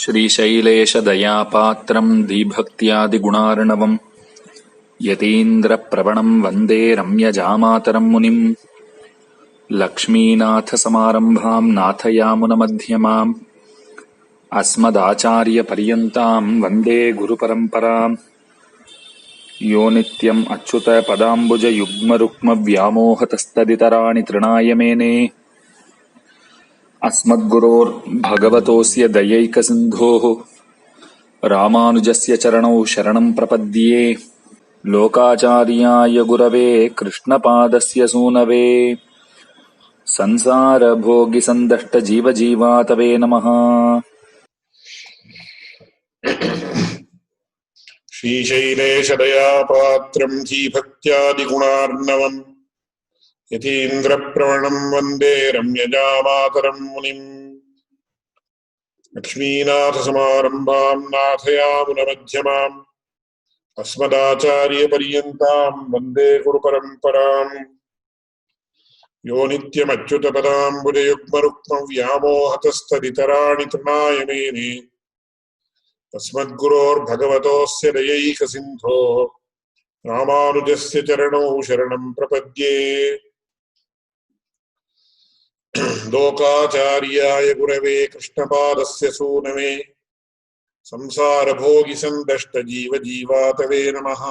श्रीशैलेशदयापात्रम् धीभक्त्यादिगुणार्णवम् यतीन्द्रप्रवणम् वन्दे रम्यजामातरम् मुनिम् लक्ष्मीनाथसमारम्भाम् नाथयामुनमध्यमाम् अस्मदाचार्यपर्यन्ताम् वन्दे गुरुपरम्पराम् यो नित्यम् अच्युतपदाम्बुजयुग्मरुक्मव्यामोहतस्तदितराणि तृणाय मेने अस्मद्गुरोर्भगवतोऽस्य दयैकसिन्धोः रामानुजस्य चरणौ शरणम् प्रपद्ये लोकाचार्याय गुरवे कृष्णपादस्य सूनवे संसारभोगिसन्दष्टजीवजीवातवे नमः। श्रीशैलेशदयापात्रम् धीभक्त्यादिगुणार्णवम् यतीन्द्रप्रवणम् वन्दे रम्यजामातरम् मुनिम् लक्ष्मीनाथसमारम्भाम् नाथयामुनमध्यमाम् अस्मदाचार्यपर्यन्ताम् वन्दे गुरुपरम्पराम् यो नित्यमच्युतपदाम्बुजयुग्मरुक्मव्यामोहतस्तदितराणि तृणाय मेने तस्मद्गुरोर्भगवतोऽस्य दयैकसिन्धोः रामानुजस्य चरणौ शरणम् प्रपद्ये लोकाचार्याय गुरवे कृष्णपादस्य सूनवे संसारभोगिसन्दष्टजीवजीवातवे नमः।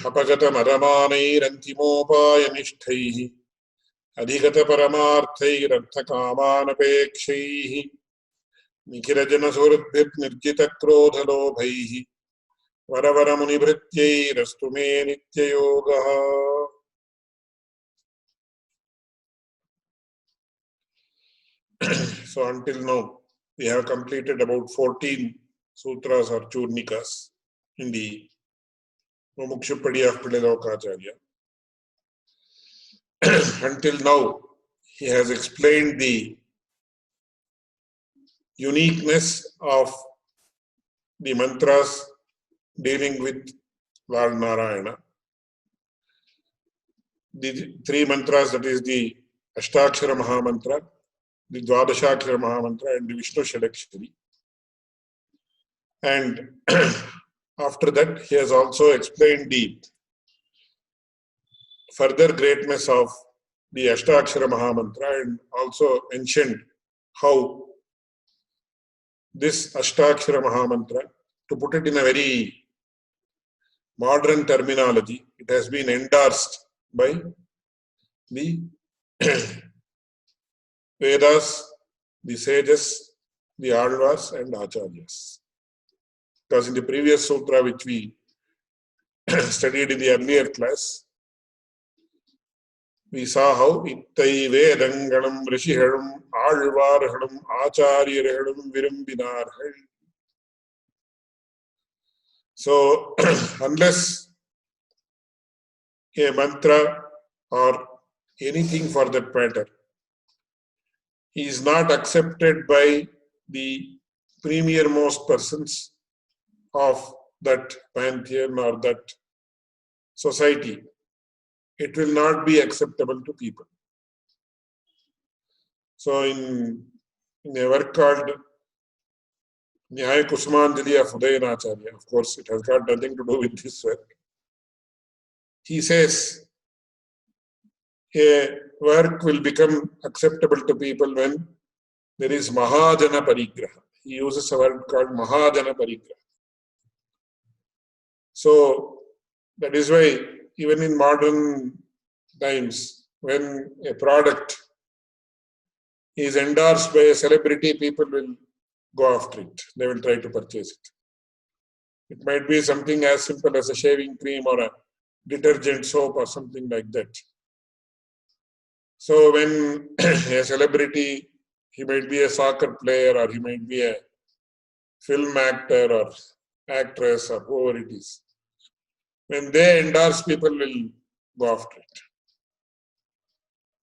अपगतमरमानैरन्तिमोपायनिष्ठैः अधिगतपरमार्थैरर्थकामानपेक्षैः निखिलजनसुहृद्भिर्निर्जितक्रोधलोभैः वरवरमुनिभृत्यैरस्तु मे नित्ययोगः। So until now we have completed about 14 sutras or churnikas in the Mumuksupadi of Lokacharya. Until now he has explained the uniqueness of the mantras dealing with Lord Narayana. The three mantras, that is the Ashtakshara Mahamantra, the Dwadashakshara Mahamantra and the Vishnu Shadakshari. And after that he has also explained the further greatness of the Ashtakshara Mahamantra and also mentioned how this Ashtakshara Mahamantra, to put it in a very modern terminology, it has been endorsed by the Vedas, the sages, the Alvars and Acharyas. Because in the previous sutra which we studied in the earlier class, we saw how Ittai Vedanganam Rishiharam Alvarhanam Acharyarhanam Virumbinarhal. So, unless a mantra or anything for that matter is not accepted by the premier most persons of that pantheon or that society, it will not be acceptable to people. So in a work called Nyaya Kusumanjali of Udayanacharya, of course it has got nothing to do with this work, he says a work will become acceptable to people when there is Mahajana Parigraha. He uses a word called Mahajana Parigraha. So that is why even in modern times, when a product is endorsed by a celebrity, people will go after it. They will try to purchase it. It might be something as simple as a shaving cream or a detergent soap or something like that. So when a celebrity, he might be a soccer player or he might be a film actor or actress or whoever it is, when they endorse, people will go after it.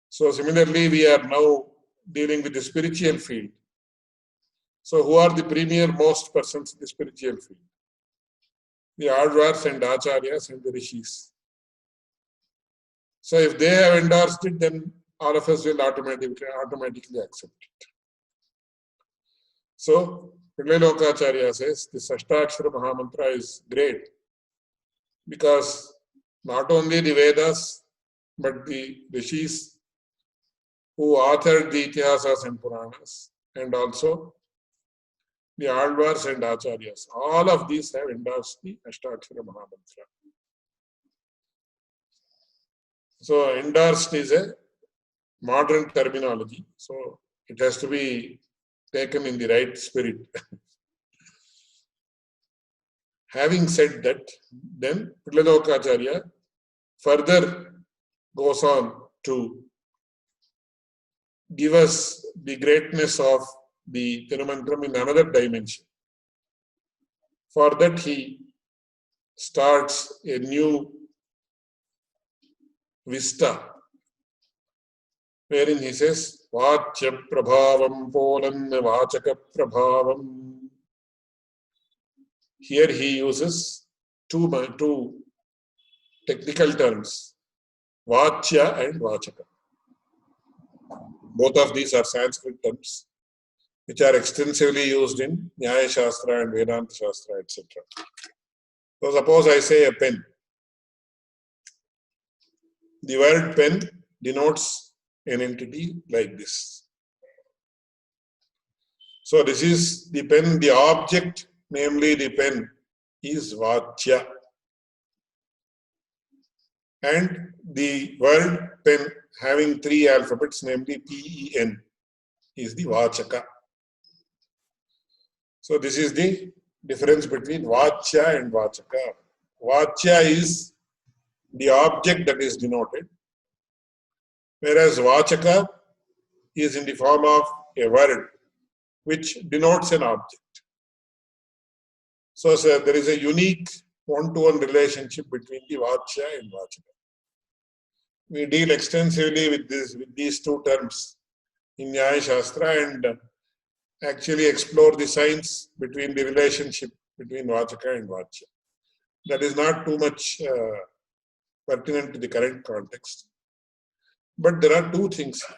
So similarly, we are now dealing with the spiritual field. So who are the premier most persons in the spiritual field? The Alvars and Acharyas and the Rishis. So if they have endorsed it, then all of us will automatically accept it. So, Pillai says this Ashtakshara Mahamantra is great because not only the Vedas but the Rishis who authored the Itihasas and Puranas and also the Alvars and Acharyas, all of these have endorsed the Ashtakshara Mahamantra. So, endorsed is a modern terminology, so it has to be taken in the right spirit. Having said that, then Pillai further goes on to give us the greatness of the Tirumantram in another dimension. For that, he starts a new vista, wherein he says, Vachya Prabhavam Polan Vachaka Prabhavam. Here he uses two technical terms, Vachya and Vachaka. Both of these are Sanskrit terms, which are extensively used in Nyaya Shastra and Vedanta Shastra, etc. So suppose I say a pen. The word pen denotes an entity like this. So this is the pen, the object, namely the pen, is Vachya. And the word pen having three alphabets, namely P-E-N, is the Vachaka. So this is the difference between Vachya and Vachaka. Vachya is the object that is denoted, whereas Vachaka is in the form of a word which denotes an object. So there is a unique one-to-one relationship between the Vachya and Vachaka. We deal extensively with these two terms in Nyaya Shastra and actually explore the science between the relationship between Vachaka and Vachya. That is not too much pertinent to the current context. But there are two things here.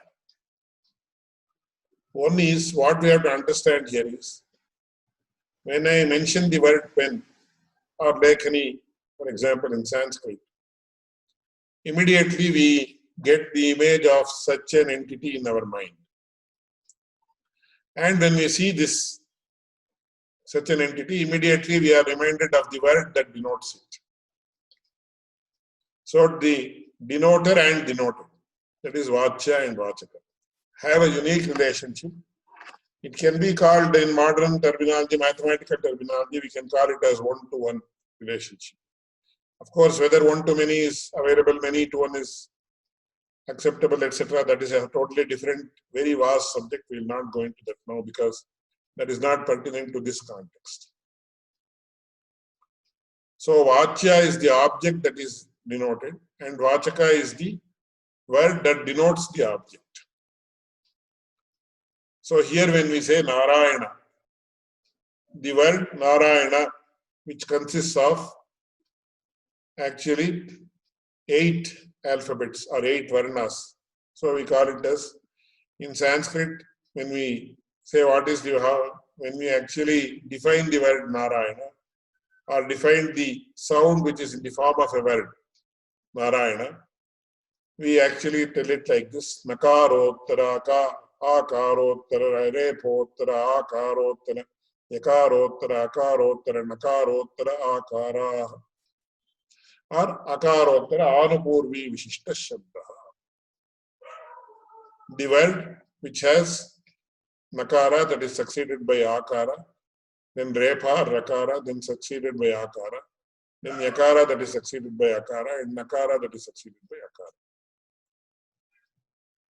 One is, what we have to understand here is, when I mention the word pen or lekhani, for example, in Sanskrit, immediately we get the image of such an entity in our mind. And when we see this, such an entity, immediately we are reminded of the word that denotes it. So the denoter and denoted, that is Vachya and Vachaka, have a unique relationship. It can be called, in modern terminology, mathematical terminology, we can call it as one-to-one relationship. Of course, whether one-to-many is available, many-to-one is acceptable, etc., that is a totally different, very vast subject. We will not go into that now because that is not pertinent to this context. So Vachya is the object that is denoted, and Vachaka is the word that denotes the object. So here when we say Narayana, the word Narayana, which consists of actually 8 alphabets or 8 varnas. So we call it as, in Sanskrit, when we say what is the, when we actually define the word Narayana or define the sound which is in the form of a word, Narayana, we actually tell it like this: Nakarottara, Akarottara, Repottara, Akarottara, Yakarottara, Akarottara, Nakarottara, Akara, or Akarottara, Anupurvi Vishishta Shabda. The word which has Nakara, that is succeeded by Akara, then Repa, Rakara, then succeeded by Akara, then Yakara, that is succeeded by Akara, and Nakara, that is succeeded by Akara.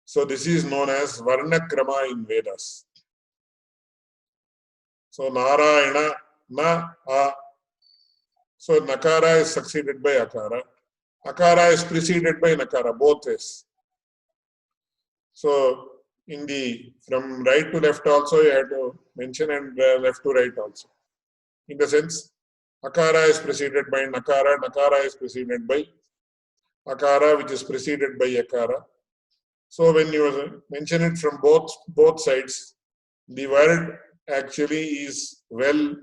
So this is known as Varnakrama in Vedas. So Narayana, Na, A. So Nakara is succeeded by Akara. Akara is preceded by Nakara, both ways. So in the, from right to left also you have to mention, and left to right also. In the sense, Akara is preceded by Nakara, Nakara is preceded by Akara, which is preceded by Yakara. So when you mention it from both sides, the word actually is well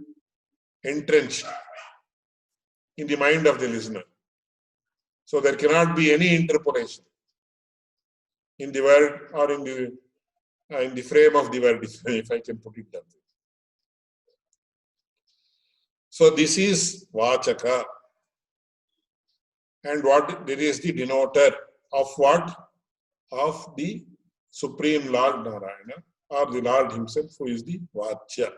entrenched in the mind of the listener. So there cannot be any interpolation in the word or in the frame of the word, if I can put it that way. So this is Vachaka. And what there is the denoter of what? Of the Supreme Lord Narayana, or the Lord himself, who is the Vachya.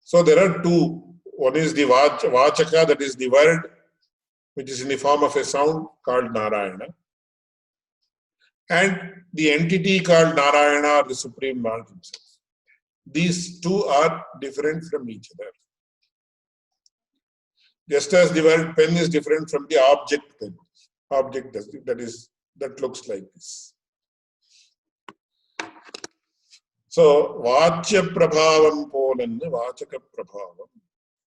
So there are two. One is the Vachaka, that is the word which is in the form of a sound called Narayana. And the entity called Narayana, or the Supreme Lord himself. These two are different from each other. Just as the word pen is different from the object pen. Object that looks like this. So Vachya Prabhavam Polan, Vachaka Prabhavam.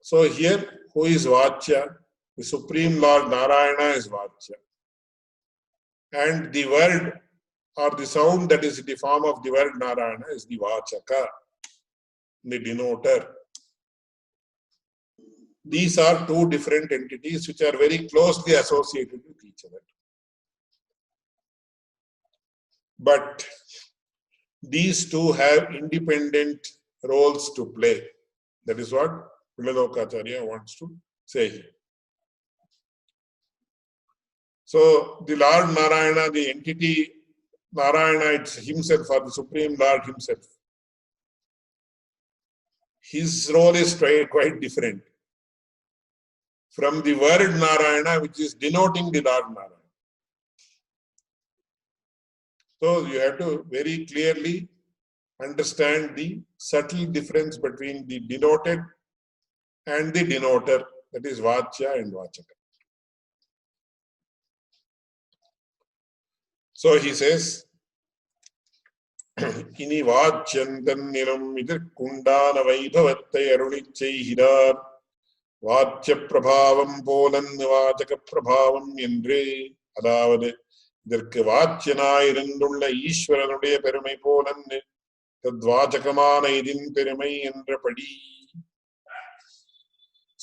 So here, who is Vachya? The Supreme Lord Narayana is Vachya. And the word or the sound that is in the form of the word Narayana is the Vachaka, the denoter. These are two different entities which are very closely associated with each other. But these two have independent roles to play. That is what Vilalokacharya wants to say here. So the Lord Narayana, the entity Narayana it's himself, or the Supreme Lord himself, his role is quite different from the word Narayana, which is denoting the Lord Narayana. So you have to very clearly understand the subtle difference between the denoted and the denoter, that is Vachya and Vachaka. So he says, Ini Vachyantanniram idir kundana vaibhavattai arunichaihirar Vachya Prabhavam Polan Vachaka Prabhavam Yendre Adavade இதற்கு வாச்சியனாய் இருந்துள்ள ஈஸ்வரனுடைய பெருமை pollen தத்வாச்சகமான இதின் பெருமை என்றபடி.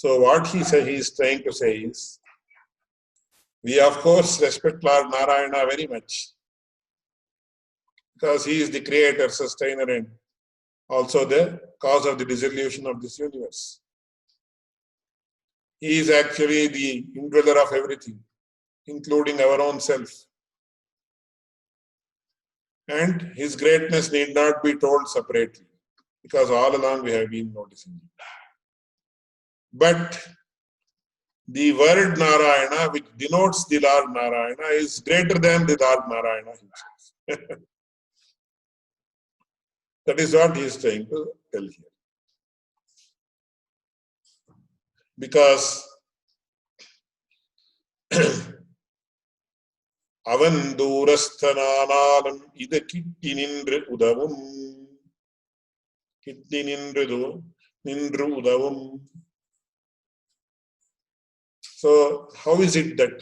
So what he is trying to say is, we of course respect Lord Narayana very much because he is the creator, sustainer, and also the cause of the dissolution of this universe. He is actually the indweller of everything, including our own self. And his greatness need not be told separately, because all along we have been noticing it. But the word Narayana, which denotes the Lord Narayana, is greater than the Lord Narayana himself. That is what he is trying to tell here. Because Avan Durasthananam Ida Kitti Nindru Udavum. Kitti Nindru Udavum. So how is it that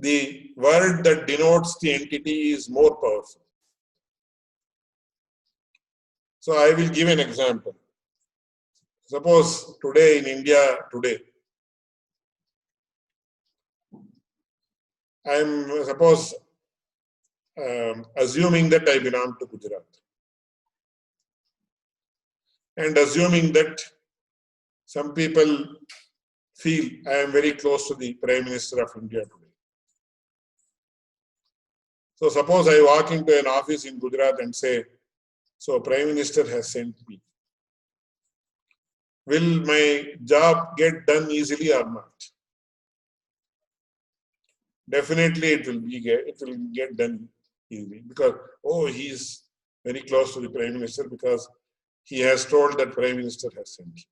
the word that denotes the entity is more powerful? So I will give an example. Suppose today in India, I am assuming that I belong to Gujarat, and assuming that some people feel I am very close to the Prime Minister of India today. So suppose I walk into an office in Gujarat and say, so Prime Minister has sent me. Will my job get done easily or not? Definitely it will get done easily, because he is very close to the Prime Minister because he has told that Prime Minister has sent him.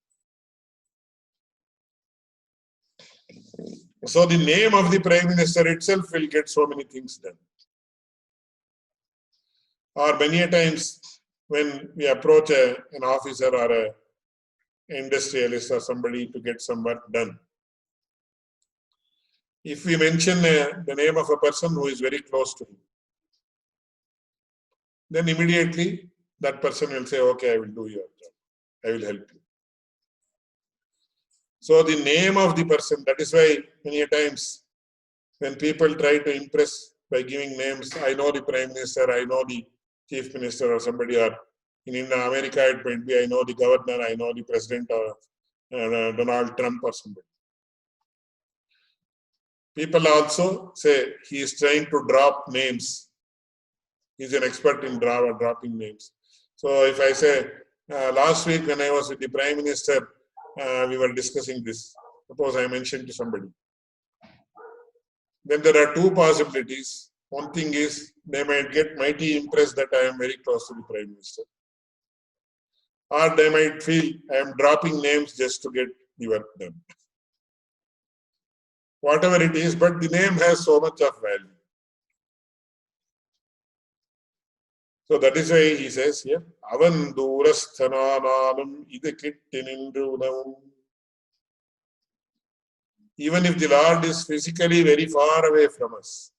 So the name of the Prime Minister itself will get so many things done. Or many a times when we approach an officer or an industrialist or somebody to get some work done, if we mention the name of a person who is very close to him, then immediately that person will say, okay, I will do your job. I will help you. So the name of the person, that is why many times when people try to impress by giving names, I know the Prime Minister, I know the Chief Minister or somebody, or in America it might be, I know the Governor, I know the President or Donald Trump or somebody. People also say he is trying to drop names. He is an expert in dropping names. So if I say, last week when I was with the Prime Minister, we were discussing this. Suppose I mentioned to somebody. Then there are two possibilities. One thing is they might get mighty impressed that I am very close to the Prime Minister. Or they might feel I am dropping names just to get the work done. Whatever it is, but the name has so much of value. So that is why he says here, Avan durasthanananam idakittinindrunam. Even if the Lord is physically very far away from us,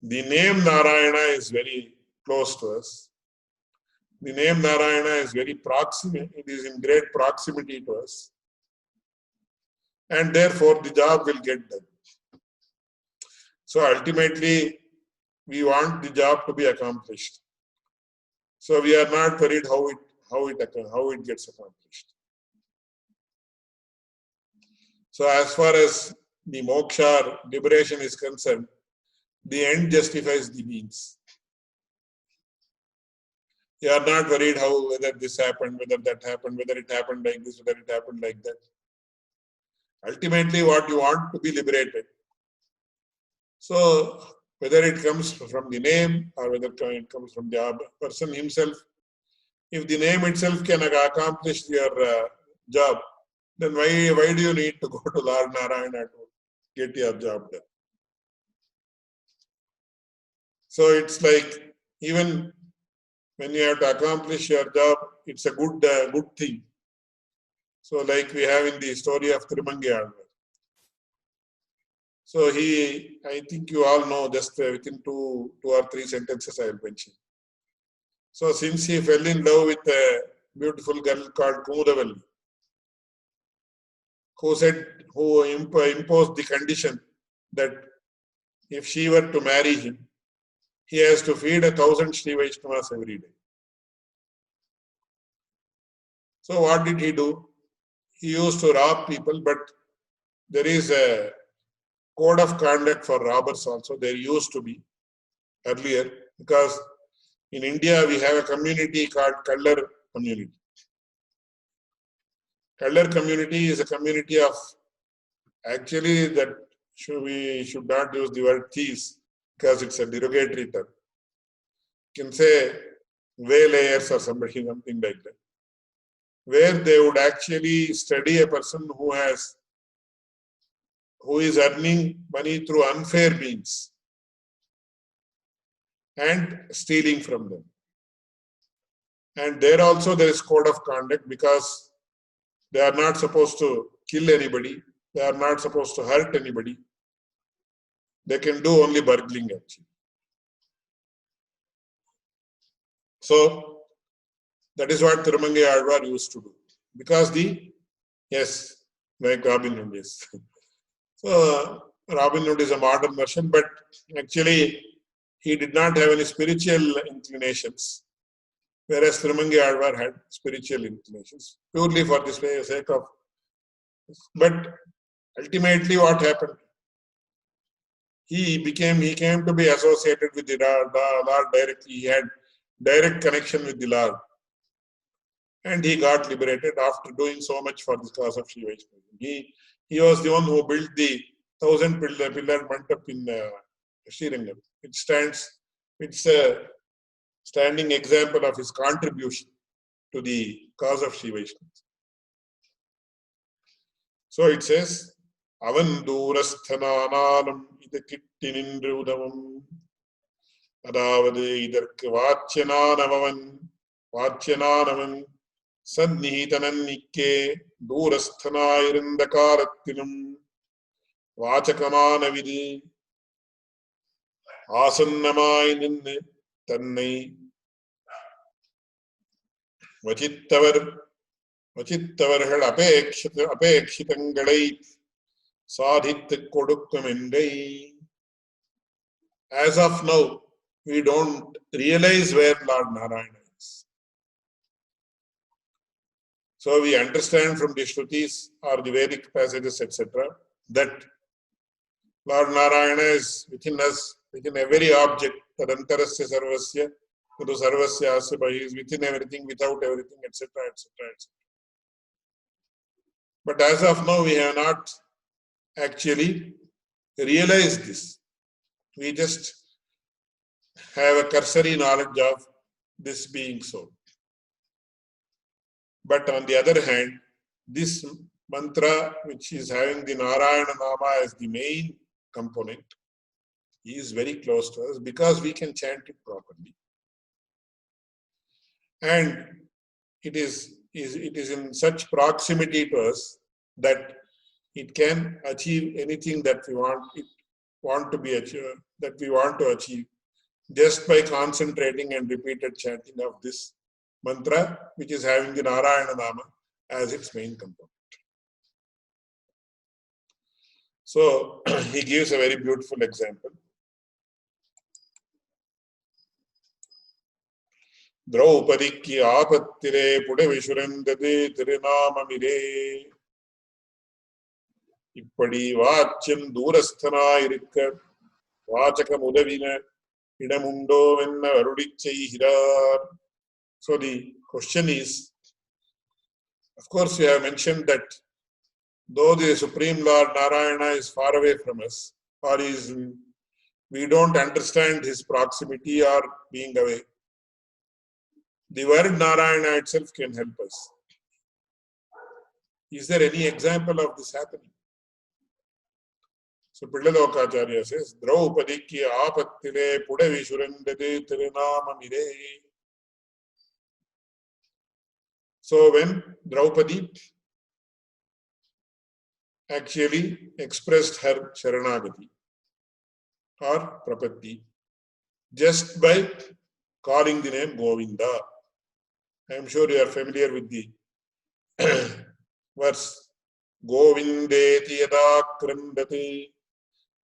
the name Narayana is very close to us. The name Narayana is very proximate, it is in great proximity to us. And therefore the job will get done. So ultimately, we want the job to be accomplished. So we are not worried how it gets accomplished. So as far as the moksha, liberation is concerned, the end justifies the means. You are not worried whether this happened, whether that happened, whether it happened like this, whether it happened like that. Ultimately, what you want to be liberated. So whether it comes from the name or whether it comes from the person himself, if the name itself can accomplish your job, then why do you need to go to Lord Narayana to get your job done? So it's like even when you have to accomplish your job, it's a good thing. So like we have in the story of Thirumangi Alvar. So I think you all know, just within two or three sentences I will mention. So since he fell in love with a beautiful girl called Kumudavalli, who imposed the condition that if she were to marry him, he has to feed 1,000 Sri Vaishnavas every day. So what did he do? He used to rob people, but there is a code of conduct for robbers also. There used to be earlier, because in India we have a community called Kallar community. Kallar community is a community of, actually that we should not use the word thieves because it's a derogatory term. You can say waylayers or something like that, where they would actually study a person who is earning money through unfair means and stealing from them. And there also there is code of conduct, because they are not supposed to kill anybody, they are not supposed to hurt anybody. They can do only burgling actually. So that is what Thirumangi Alvar used to do. Because like Robin Hood is. So Robin Hood is a modern version, but actually he did not have any spiritual inclinations, whereas Thirumangi Alvar had spiritual inclinations, purely for this sake of. But ultimately what happened? He came to be associated with the Lord directly. He had direct connection with the Lord. And he got liberated after doing so much for the cause of Shiva. He was the one who built the 1,000-pillar mandap in Srirangam. It's a standing example of his contribution to the cause of Shiva. So it says, Avan durasthanananam idakittinindrudavam. Adavade idarku vaachyananavan Sadnihitanannikke Durasthanayirunda Karathinum Vachakamana Vidi Asannamai Ninne தன்னை வசித்தவர்கள் அபேட்சிதங்களை சாதித்துக் கொடுக்கும் என்றை. As of now, we don't realize where Lord Narayana is. So we understand from the Shrutis or the Vedic passages, etc., that Lord Narayana is within us, within every object. Tadantarasya sarvasya, kudu sarvasya asya, he is within everything, without everything, etc., etc., etc. But as of now, we have not actually realized this. We just have a cursory knowledge of this being so. But on the other hand, this mantra, which is having the Narayana Nama as the main component, is very close to us because we can chant it properly. And it is in such proximity to us that it can achieve anything that we want to achieve just by concentrating and repeated chanting of this mantra, which is having the Narayana Nama as its main component. So he gives a very beautiful example. Draupadikki aapattire pudavissurandade tirunamamire. இப்படி வாச்சன் தூரஸ்தனாயிருக்க வாச்சகம் உதவின இடமுண்டோவென்ன அருளிச் செய்கிறார். So the question is, of course we have mentioned that though the Supreme Lord Narayana is far away from us, or we don't understand his proximity or being away, the word Narayana itself can help us. Is there any example of this happening? So Pillalokacharya says, Draupadikki aapattile pudavissurandade tirunamamire. So when Draupadi actually expressed her Sharanagati or Prapatti just by calling the name Govinda, I am sure you are familiar with the verse, Govindeti yada krandati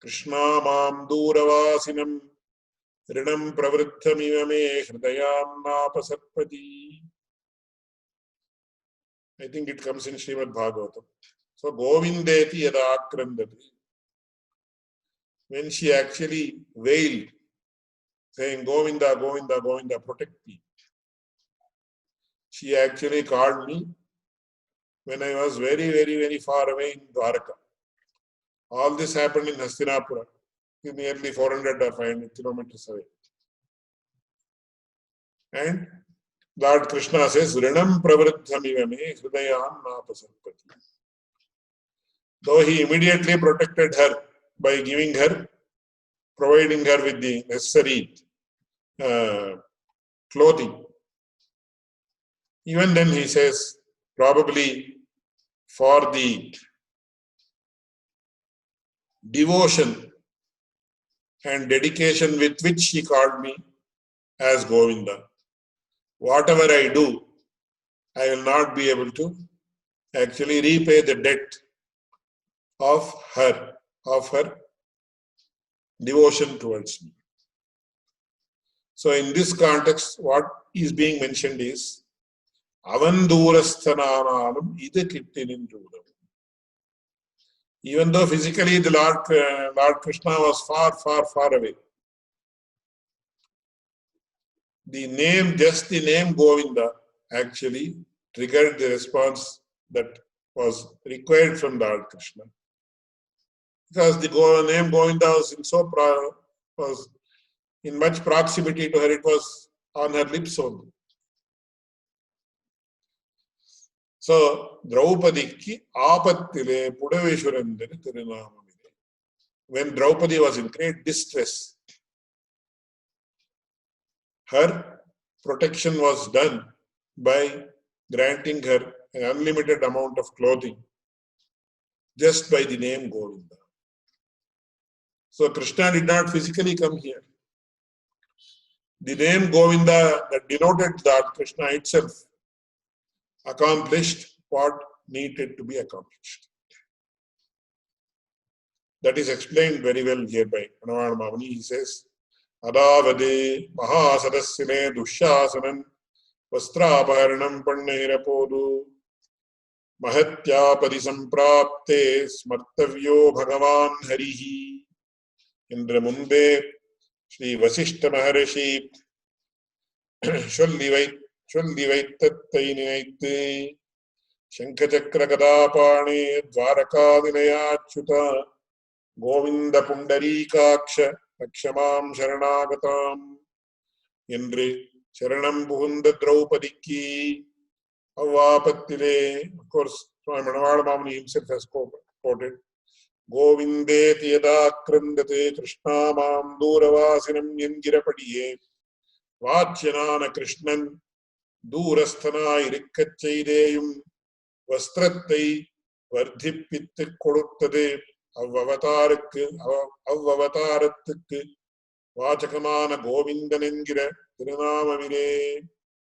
Krishna mam duravasinam rinam pravrithamivame hridayam napasarpati. I think it comes in Srimad Bhagavatam. So Govindeti yada krandati. When she actually wailed, saying Govinda, Govinda, Govinda, protect me. She actually called me when I was very, very, very far away in Dwaraka. All this happened in Hastinapura, nearly 400 or 500 kilometers away. And Lord Krishna says, Rinam pravriddhamivame hridayam napasarpati. Though he immediately protected her by providing her with the necessary clothing, even then he says, probably for the devotion and dedication with which she called me as Govinda, whatever I do, I will not be able to actually repay the debt of her devotion towards me. So in this context, what is being mentioned is Avandurasthananam ida kittinindrudam. Even though physically the Lord Krishna was far, far, far away, just the name Govinda actually triggered the response that was required from Lord Krishna. Because the name Govinda was in much proximity to her, it was on her lips only. So, Draupadikki aapattile pudavissurandane tirunamamire. When Draupadi was in great distress, her protection was done by granting her an unlimited amount of clothing just by the name Govinda. So Krishna did not physically come here. The name Govinda that denoted that Krishna itself accomplished what needed to be accomplished. That is explained very well here by Manavada Mamani. He says, Adavade Mahasadassine Dushyasanan Vastrabharanam Pannehirapodu Mahatya Padisamprapte Smartavyo Bhagavan Harihi. Indra Munde Shri Vasishta Maharishi Shollivaittattai Ninaittai Shankachakra Kadapane Dvarakadinayachyuta Govinda Pundarikaksha Akshamam Sharanagatam Indri Sharanam Puhunda Draupadiki Avapatile. Of course, Swami Manavada Mamani himself has quoted Govinde Tiyada Krandate Krishna Mam Duravasinam Yengirapadiye Vacyanana Krishnan Durasthana Irikkachayideyum Vastrathai Vardhipittu Koduttade Avavatarukku Vachakamana Govindanengira Tirunamavire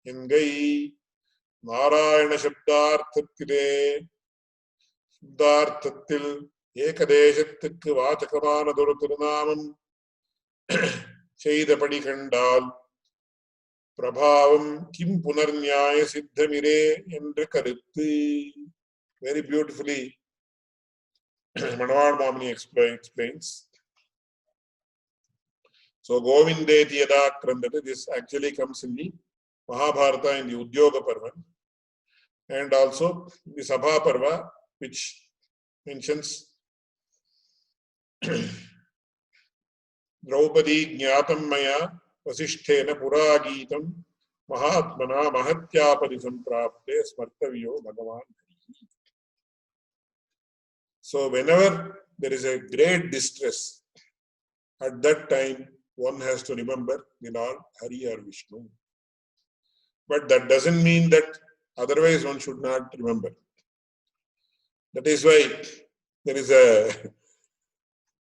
Engai Narayana Shabdarthathile Shabdarthathil Ekadeshathukku Vachakamana Tirunamam Cheidapadi Kandal Prabhavam Kim Punarnyaya Siddhamire Endra Karuttu. Very beautifully Manavada Mamani explains. So Govindeti Yada Krandate, this actually comes in the Mahabharata in the Udyoga Parva, and also the Sabha Parva, which mentions Draupadi Jnatam Maya Vasishthena Puragitam Mahatmana Mahatyapadi Samprapte Smartavyo Bhagavan. So whenever there is a great distress, at that time one has to remember the Lord Hari or Vishnu. But that doesn't mean that otherwise one should not remember. That is why there is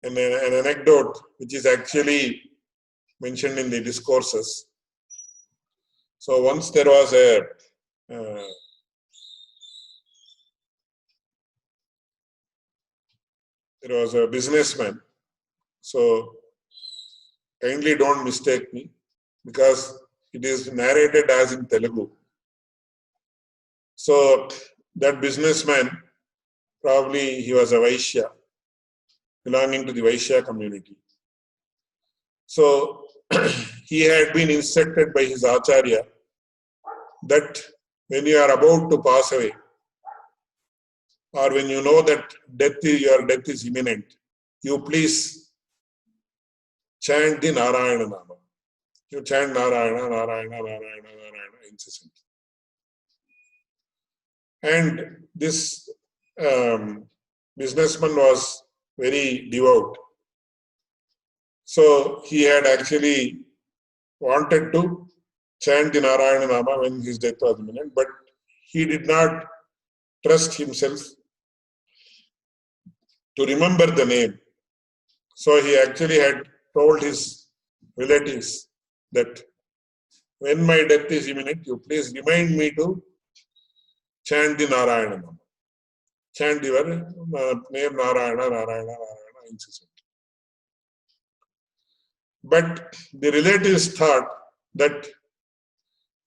an anecdote which is actually mentioned in the discourses. So once there was a businessman. So kindly don't mistake me, because it is narrated as in Telugu. So that businessman, probably he was a Vaishya, belonging to the Vaishya community. So he had been instructed by his Acharya that when you are about to pass away, or when you know that your death is imminent, you please chant the Narayana Nama. You chant Narayana, Narayana, Narayana, Narayana incessantly. And this businessman was very devout. So he had actually wanted to chant the Narayana Nama when his death was imminent, but he did not trust himself to remember the name. So he actually had told his relatives that when my death is imminent, you please remind me to chant the Narayana Nama. Chant your name Narayana, Narayana, Narayana incessantly. But the relatives thought that,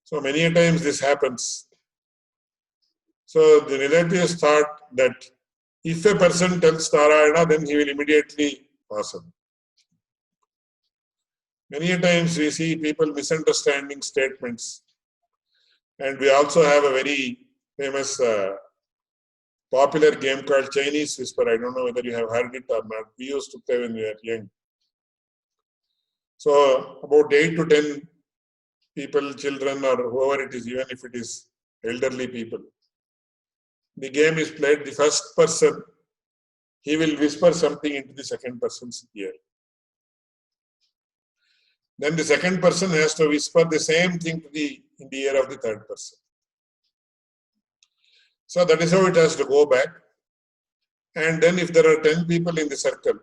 so many times this happens. So the relatives thought that if a person tells Narayana, then he will immediately pass on. Many times we see people misunderstanding statements. And we also have a very famous popular game called Chinese Whisper. I don't know whether you have heard it or not. We used to play when we were young. So about 8 to 10 people, children or whoever it is, even if it is elderly people, the game is played. The first person, he will whisper something into the second person's ear. Then the second person has to whisper the same thing in the ear of the third person. So that is how it has to go back. And then if there are 10 people in the circle,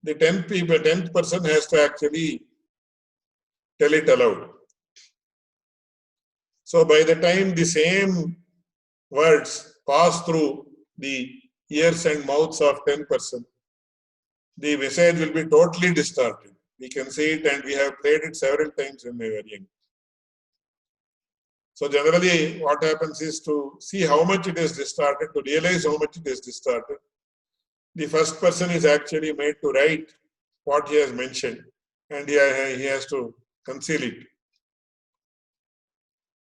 the 10th person has to actually tell it aloud. So by the time the same words pass through the ears and mouths of 10%, the message will be totally distorted. We can see it, and we have played it several times when we were young. So generally what happens is, to see how much it is distorted, to realize how much it is distorted, the first person is actually made to write what he has mentioned, and he has to conceal it.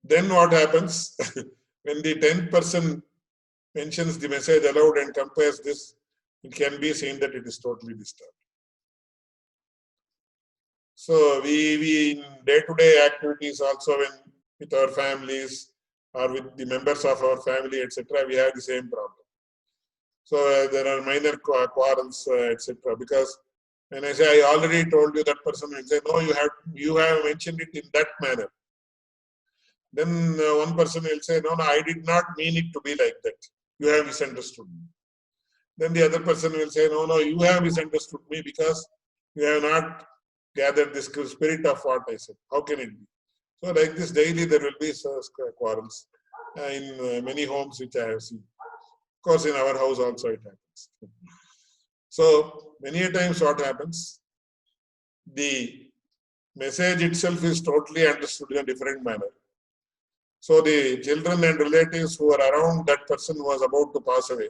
Then what happens when the 10th person mentions the message aloud and compares this, it can be seen that it is totally distorted. So we in day-to-day activities also, when with our families or with the members of our family, etc., we have the same problem. So there are minor quarrels, etc. Because when I say, I already told you, that person will say, no, you have mentioned it in that manner. Then one person will say, no, I did not mean it to be like that. You have misunderstood me. Then the other person will say, no, you have misunderstood me because you have not gathered this spirit of what I said. How can it be? So like this, daily there will be quarrels in many homes which I have seen. Of course, in our house also it happens. So many a times what happens, the message itself is totally understood in a different manner. So the children and relatives who are around that person who was about to pass away,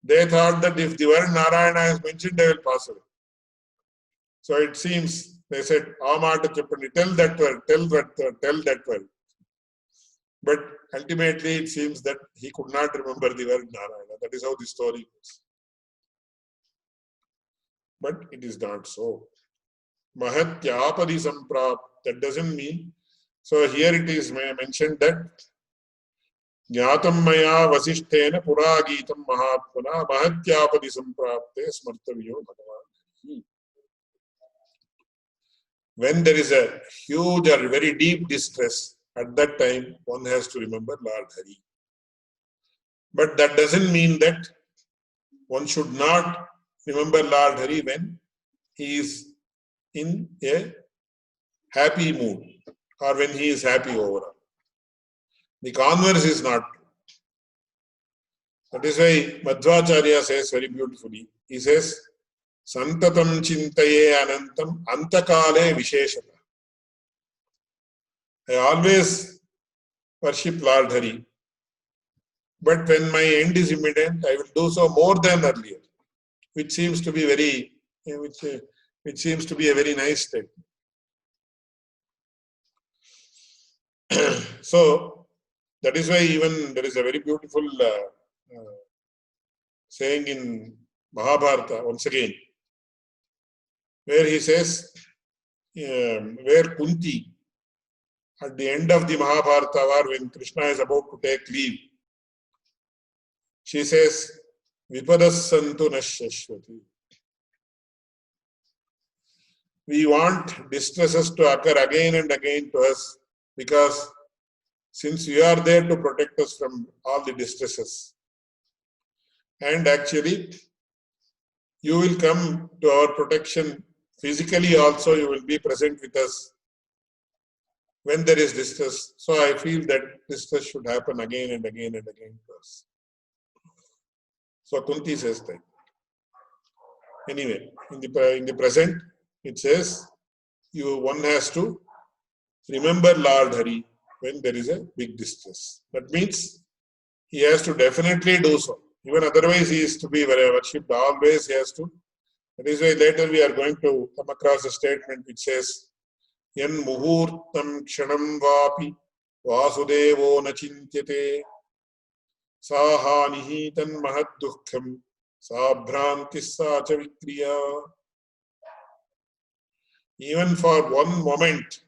they thought that if the word Narayana is mentioned, they will pass away. So it seems, they said, Amata Chappandi, tell that word, tell that word. But ultimately it seems that he could not remember the word Narayana. That is how the story goes. But it is not so. Mahatyapadi samprap, that doesn't mean. So here it is mentioned that Jnatam maya vasishtena puragitam mahatmana mahatyapadi samprapte smartavyo bhagavan. When there is a huge or very deep distress, at that time one has to remember Lord Hari. But that doesn't mean that one should not remember Lord Hari when he is in a happy mood or when he is happy overall. The converse is not true. That is why Madhvacharya says very beautifully, he says, Santatam chintaye anantam antakale visheshata. I always worship Lord Hari, but when my end is imminent, I will do so more than earlier, which seems to be very, which seems to be a very nice statement. So that is why even there is a very beautiful saying in Mahabharata, once again, where he says, where Kunti, at the end of the Mahabharata war, when Krishna is about to take leave, she says, Vipadas santu nashashvati. We want distresses to occur again and again to us, because since you are there to protect us from all the distresses, and actually you will come to our protection physically also, you will be present with us when there is distress. So I feel that distress should happen again and again and again to us. So Kunti says that. Anyway, in the present, it says one has to remember Lord Hari when there is a big distress. That means he has to definitely do so. Even otherwise, he is to be worshipped. Always he has to. That is why later we are going to come across a statement which says, Yan muhurtam kshanam vapi vasudevo nachintyate sahanihi tan mahad dukkham sabhrantis sacha vikriya. Even for one moment,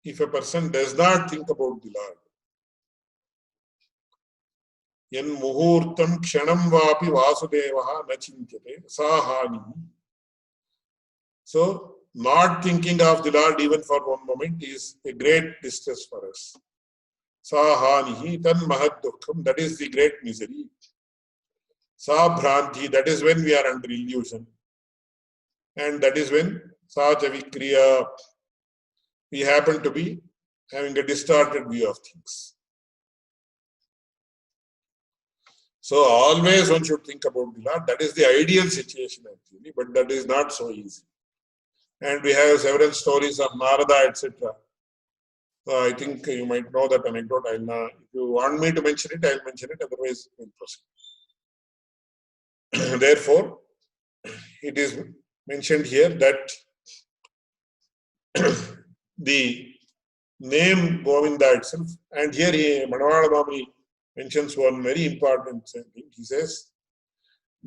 if a person does not think about the Lord, Yan muhurtam kshanam vapi vasudevaha nachintyate sahanihi. So, not thinking of the Lord even for one moment is a great distress for us. Sahanihi tan mahad dukkham, that is the great misery. Sabhranti, that is when we are under illusion. And that is when sacha vikriya, we happen to be having a distorted view of things. So always one should think about the Lord. That is the ideal situation actually, but that is not so easy. And we have several stories of Narada, etc. So I think you might know that anecdote. If you want me to mention it, I'll mention it. Otherwise, we'll proceed. Therefore, it is mentioned here that the name Govinda itself, and here Manavada Bhamani mentions one very important thing. He says,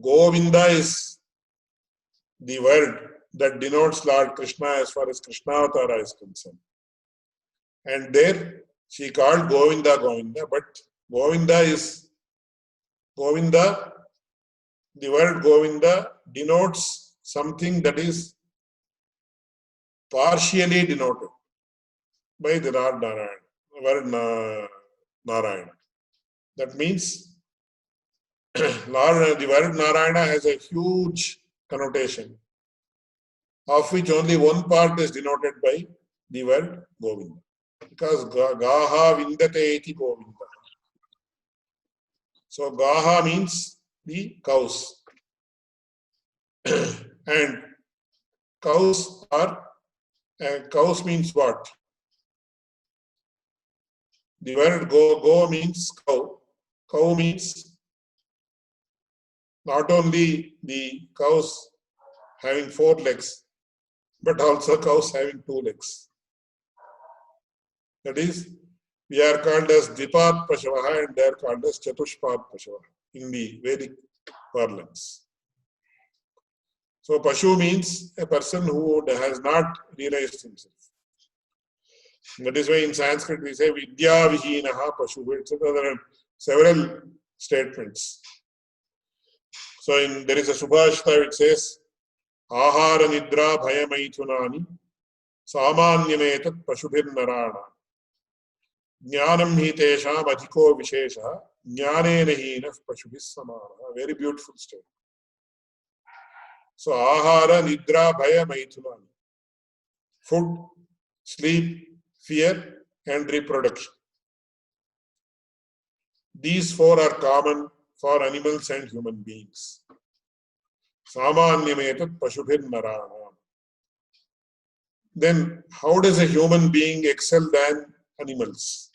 Govinda is the word that denotes Lord Krishna as far as Krishnavatara is concerned. And there she called Govinda Govinda, but Govinda, the word Govinda denotes something that is partially denoted by the Lord Narayana, word Narayana. That means the word Narayana has a huge connotation, of which only one part is denoted by the word Govinda. Because Gaha Vindate iti Govinda. So Gaha means the cows. And cows means what? The word go means cow. Cow means not only the cows having 4 legs, but also cows having 2 legs. That is, we are called as Dvipat Pashavaha and they are called as Chatushpat Pashavaha in the Vedic parlance. So Pashu means a person who has not realized himself. That is why in Sanskrit we say Vidya Vihinaha Pashu. There are several statements. So there is a Subhashita which says Ahara Nidra Bhayamaithunani Samanyametat Pashubhir Narana Jnanam hi tesham adhiko vishesha jnanena hinah pashubhis samana. Very beautiful statement. So ahara, nidra, bhaya, maithunani. Food, sleep, fear and reproduction. These 4 are common for animals and human beings. Samanyametat pashubhir narana. Then how does a human being excel than animals?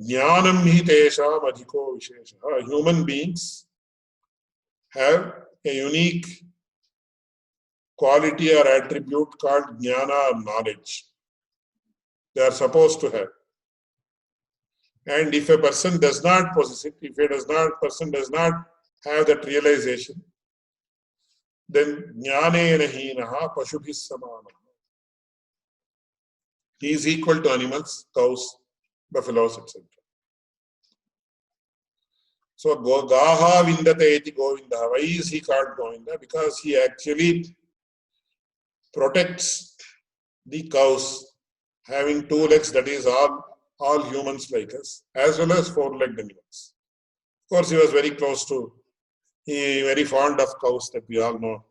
Jnanam hi tesham adhiko vishesha. Human beings have a unique quality or attribute called jnana or knowledge. They are supposed to have. And if a person does not possess it, if a person does not have that realization, then jnanena hinaha pashubhis samana. He is equal to animals, cows, buffaloes, etc. So Gaha Vindate iti Govinda. Why is he called Govinda? Because he actually protects the cows having 2 legs, that is all humans like us, as well as 4-legged animals. Of course, he was very very fond of cows, that we all know,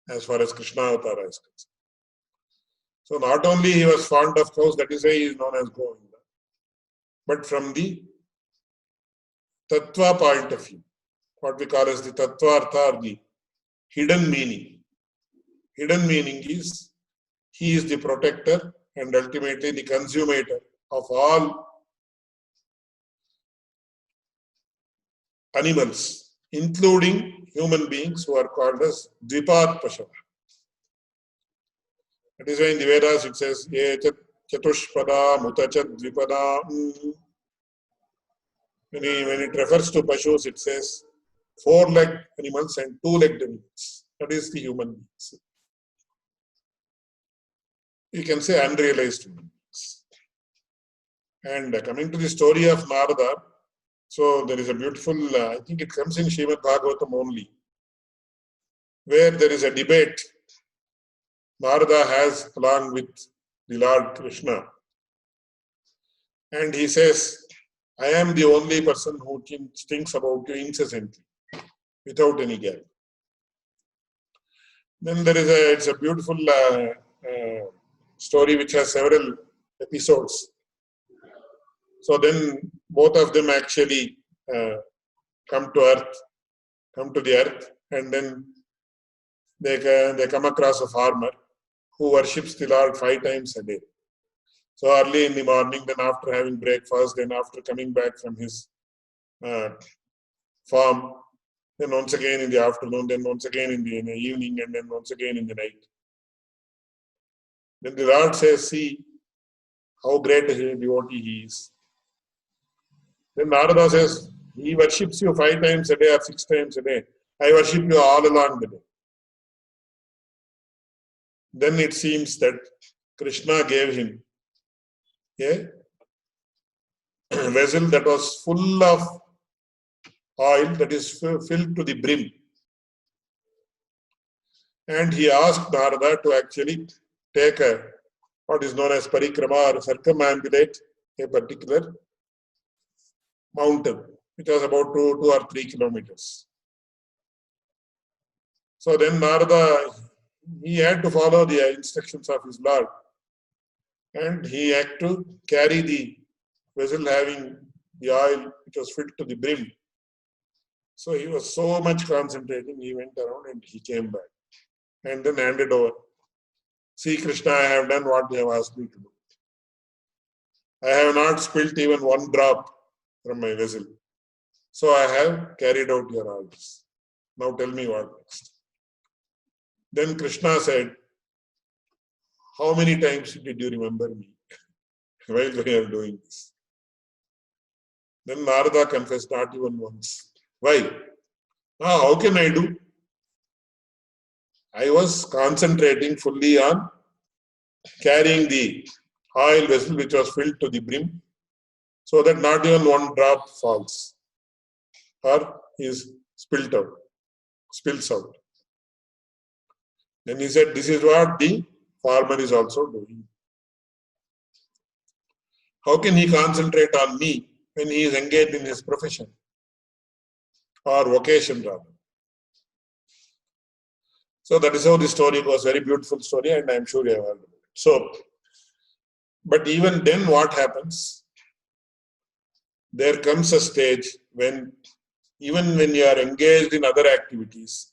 as far as Krishna Avatara is concerned. So not only he was fond of cows, that is why he is known as Govinda, but from the Tattva point of view, what we call as the Tattva Artha, or the hidden meaning. Hidden meaning is he is the protector and ultimately the consummator of all animals, including human beings who are called as Dvipat Pashava. That is why in the Vedas it says, Ye Chatushpada Mutachat Dvipada. When it refers to Pashus, it says 4-legged animals and 2-legged animals. That is the human beings. You can say unrealized human beings. And coming to the story of Narada, so there is a beautiful, I think it comes in Srimad Bhagavatam only, where there is a debate Narada has along with the Lord Krishna. And he says, I am the only person who thinks about you incessantly, without any gap. Then it's a beautiful story which has several episodes. So then both of them actually come to the earth, and then they come across a farmer who worships the Lord 5 times a day. So early in the morning, then after having breakfast, then after coming back from his farm, then once again in the afternoon, then once again in the evening, and then once again in the night. Then the Lord says, see how great a devotee he is. Then Narada says, he worships you 5 times a day or 6 times a day. I worship you all along the day. Then it seems that Krishna gave him a vessel that was full of oil, that is filled to the brim. And he asked Narada to actually take what is known as parikrama or circumambulate a particular mountain, which was about 2 or 3 kilometers. So then Narada, he had to follow the instructions of his Lord, and he had to carry the vessel having the oil which was filled to the brim. So he was so much concentrating, he went around and he came back and then handed over. See, Krishna, I have done what you have asked me to do. I have not spilt even 1 drop from my vessel. So I have carried out your orders. Now tell me what next. Then Krishna said, how many times did you remember me while we are doing this? Then Narada confessed, not even once. Why? How can I do? I was concentrating fully on carrying the oil vessel which was filled to the brim, so that not even 1 drop falls or is spills out. Then he said, this is what the farmer is also doing. How can he concentrate on me when he is engaged in his profession or vocation rather? So that is how the story goes. Very beautiful story, and I am sure you have heard about it. So, but even then what happens? There comes a stage when even when you are engaged in other activities,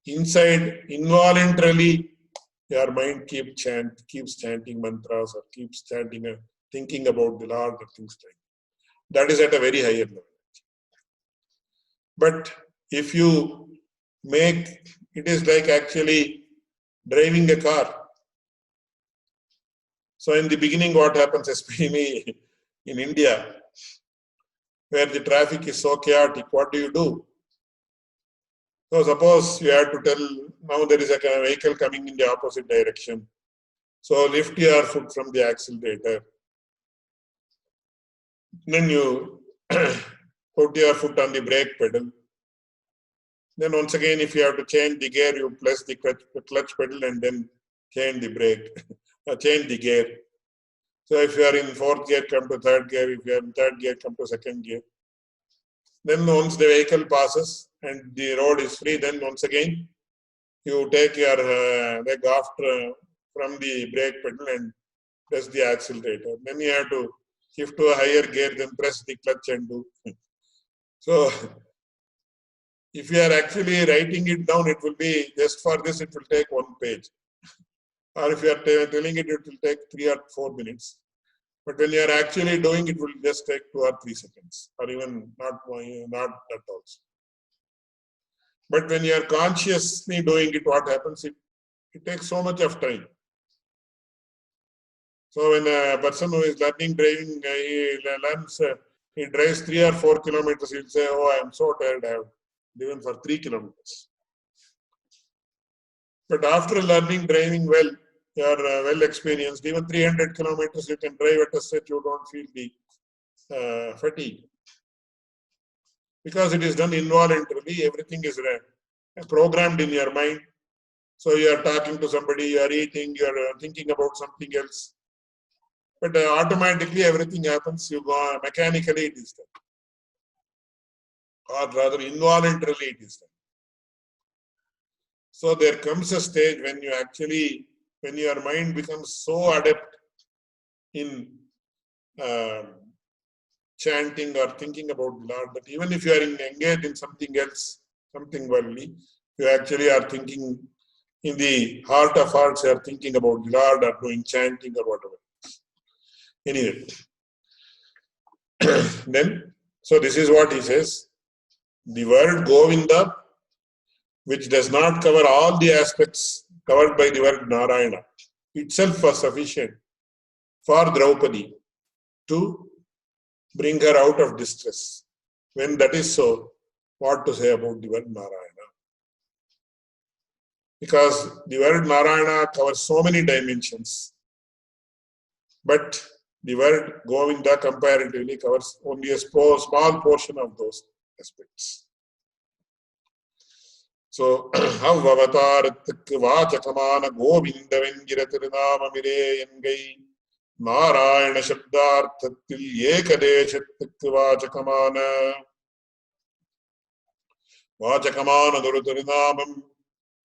inside involuntarily your mind keeps chanting mantras or keeps chanting, thinking about the Lord or things like that. That is at a very higher level. But if you make, it is like actually driving a car. So in the beginning what happens, especially in India, where the traffic is so chaotic, what do? So suppose you have to tell, now there is a vehicle coming in the opposite direction. So lift your foot from the accelerator. Then you put your foot on the brake pedal. Then once again, if you have to change the gear, you press the clutch pedal and then change the brake, change the gear. So if you are in 4th gear, come to 3rd gear. If you are in 3rd gear, come to 2nd gear. Then once the vehicle passes and the road is free, then once again, you take your leg off from the brake pedal and press the accelerator. Then you have to shift to a higher gear, then press the clutch and do. So if you are actually writing it down, it will be, just for this, it will take 1 page. Or if you are telling it, it will take 3 or 4 minutes. But when you are actually doing it, will just take 2 or 3 seconds, or even not that also. But when you are consciously doing it, what happens? It takes so much of time. So when a person who is learning driving, he drives 3 or 4 kilometers, he'll say, oh, I am so tired, I have driven for 3 kilometers. But after learning driving well, you are well experienced, even 300 kilometers you can drive at a stretch, you don't feel the fatigue. Because it is done involuntarily, everything is programmed in your mind. So you are talking to somebody, you are eating, you are thinking about something else. But automatically everything happens, you go mechanically it is done. Or rather involuntarily it is done. So there comes a stage when you actually when your mind becomes so adept in chanting or thinking about the Lord, that even if you are engaged in something else, something worldly, you actually are thinking in the heart of hearts, you are thinking about the Lord or doing chanting or whatever. Anyway, then, so this is what he says. The word Govinda, which does not cover all the aspects covered by the word Narayana, itself was sufficient for Draupadi to bring her out of distress. When that is so, what to say about the word Narayana? Because the word Narayana covers so many dimensions, but the word Govinda comparatively covers only a small portion of those aspects. So, how avatarattuk vachakamana Govinda vengiratirnama mireyangai Narayana Shabdarthatil Ekadeshattuk vachakamana Durutarinamam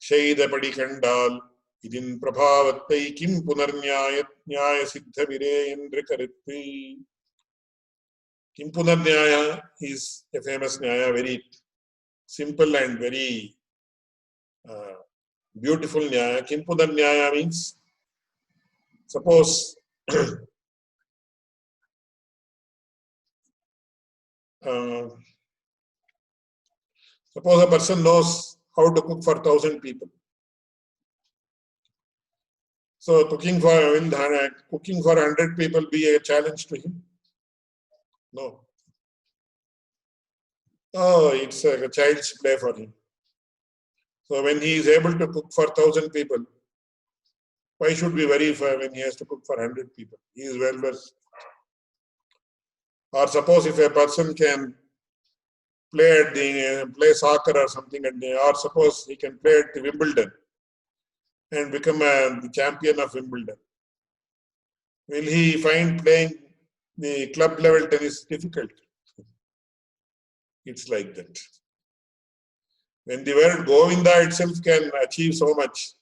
Shaidapadi Kandal Idin Prabhavattai Kim Punarnyaya Nyaya Siddha Vireyendrikaritti. Kim Punarnyaya is a famous Nyaya, very simple and very beautiful Nyaya. Kim Punarnyaya means, suppose suppose a person knows how to cook for 1,000 people. So cooking for 100 people be a challenge to him? No. Oh, it's a child's play for him. So when he is able to cook for 1,000 people, why should we worry when he has to cook for 100 people? He is well versed. Or suppose if a person can play soccer or something, or suppose he can play at Wimbledon and become the champion of Wimbledon. Will he find playing the club level tennis difficult? It's like that. When the word Govinda itself can achieve so much,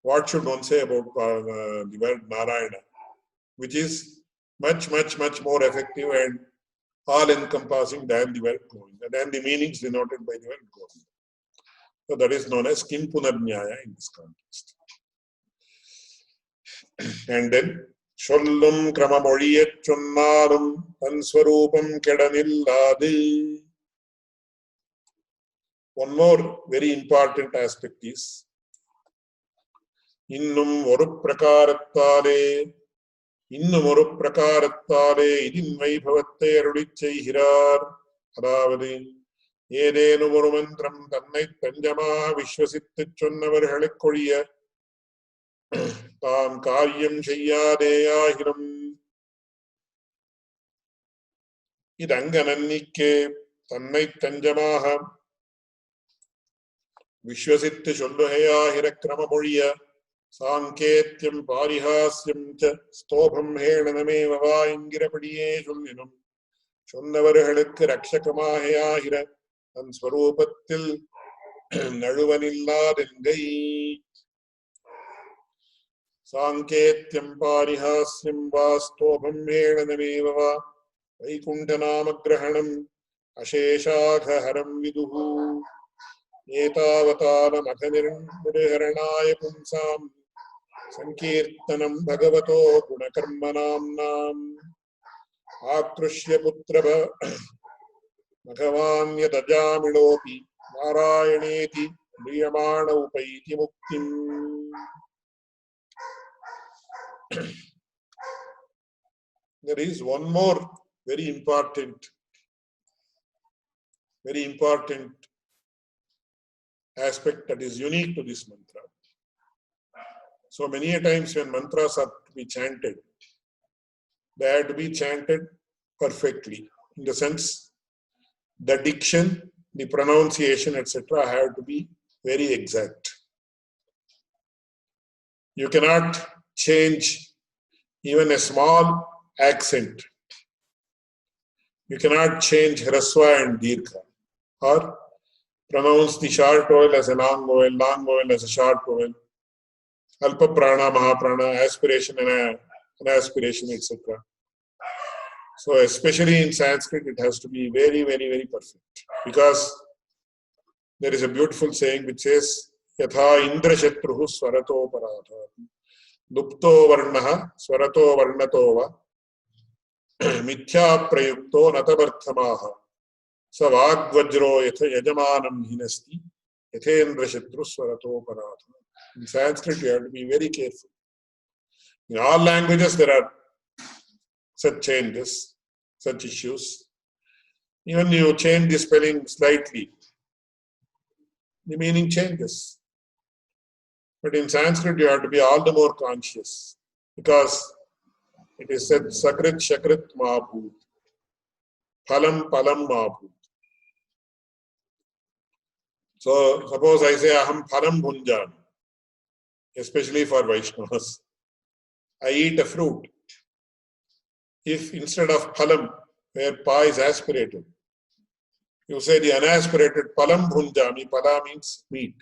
what should one say about the word Narayana, which is much more effective and all-encompassing than the word Govinda, than the meanings denoted by the word Govinda. So that is known as Kim Punarnyaya in this context. And then, Shollum Kramamoliyet Chonnalum Tanswarupam Kedanilladi. One more very important aspect is Innum Oru Prakarattale Idin Vaibhavatte Arudichai Hirar Adavadi Yedenu Murumantram Tannai Tanjama Vishwasitte Chonnavar Halekoliya Tam Karyam Shayadeyahiram Idanganannike Tannai Tanjamaha Vishwasitte Chondohaya Hirakrama Moliya Sanketyam Parihasyam Cha Stobham Hedaname Vava Ingirapadiye Shullinum Chonnavarhalukku Rakshakamaheya Tan Swarupathil Naluvanilladengai Sanketyam Parihasyam Va Stobham Hedaname Vava Vaikuntanamagrahanam Asheshakhaharam Viduhu Etavatanam Akhanirharanaya Punsam Sankirtanam Bhagavato Gunakarmanam Akrushya Putrava Bhagavan Yadajamilopi Narayaneti Riyamana Upaiti Muktim. There is one more very important aspect that is unique to this mantra. So many a times when mantras are to be chanted, they have to be chanted perfectly. In the sense, the diction, the pronunciation, etc. have to be very exact. You cannot change even a small accent. You cannot change hraswa and dirgha, or pronounce the short vowel as a long vowel as a short vowel. Alpa prana, mahaprana, aspiration and anaspiration, etc. So especially in Sanskrit, it has to be very, very, very perfect. Because there is a beautiful saying which says, Yatha indra shatruhu swarato paratha. Lupto varnaha swarato varnatova. Mithya prayukto natavarthamaha. Sa vagvajro yatha yajamanam hinasti. Yathendra shatru swarato paratha. In Sanskrit, you have to be very careful. In all languages, there are such changes, such issues. Even you change the spelling slightly, the meaning changes. But in Sanskrit, you have to be all the more conscious because it is said Sakrit Shakrit Mahabhut, Phalam Palam Mahabhut. So suppose I say Aham Phalam Bhunjan, especially for Vaishnavas. I eat a fruit. If instead of Phalam, where Pa is aspirated, you say the unaspirated Palam Bhunjami, Pala means meat.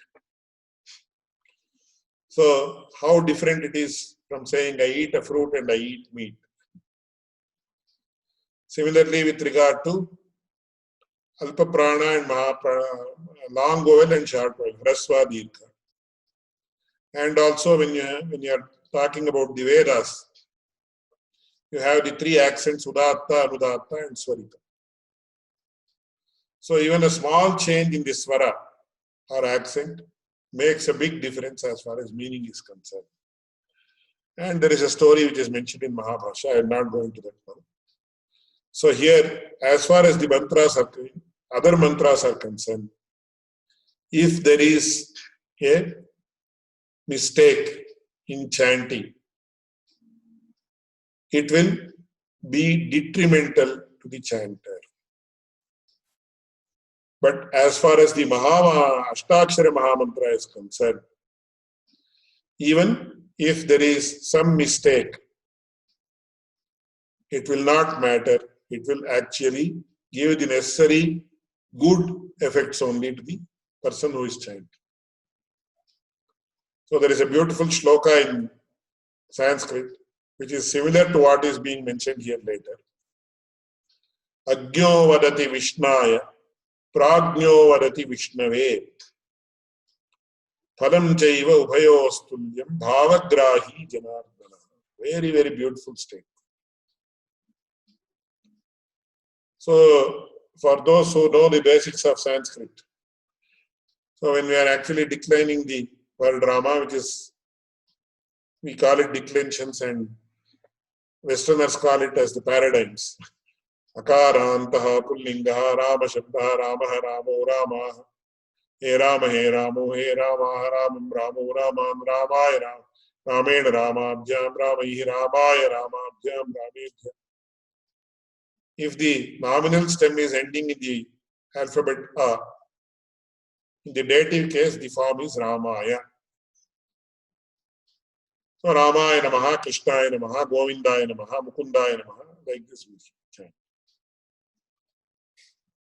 So how different it is from saying I eat a fruit and I eat meat. Similarly, with regard to Alpa Prana and Mahaprana, long vowel and short vowel, Hrasva Dirgha. And also when you are talking about the Vedas, you have the three accents, Udatta, Anudatta and Swarita. So even a small change in the Swara or accent makes a big difference as far as meaning is concerned. And there is a story which is mentioned in Mahabhasha. I am not going to that now. So here, as far as the mantras are, other mantras are concerned, if there is a mistake in chanting, it will be detrimental to the chanter. But as far as the Ashtakshara Mahamantra is concerned, even if there is some mistake, it will not matter. It will actually give the necessary good effects only to the person who is chanting. So there is a beautiful shloka in Sanskrit which is similar to what is being mentioned here later. Agyo vadati Vishnaya, Pragnyo vadati Vishnave, Phalam chaiva ubhayostulyam bhavagrahi janardana. Very, very beautiful statement. So, for those who know the basics of Sanskrit, so when we are actually declining the word Rama, which is, we call it declensions and Westerners call it as the paradigms. Akarantaha, Pullingaha, Rama Shabdaha, Ramaha, Ramo, Ramaha, He Rama, He Ramo, He Ramaha, Ramam, Ramo, Raman, Ramaya, Ramena, Ramabhyam, Ramaihi, Ramaya, Ramabhyam, Ramebhyam. If the nominal stem is ending in the alphabet A, in the dative case, the form is Ramaya. So Ramaya Namaha, Krishnaya Namaha, Govindaya Namaha, Mukundaya Namaha, like this we chant.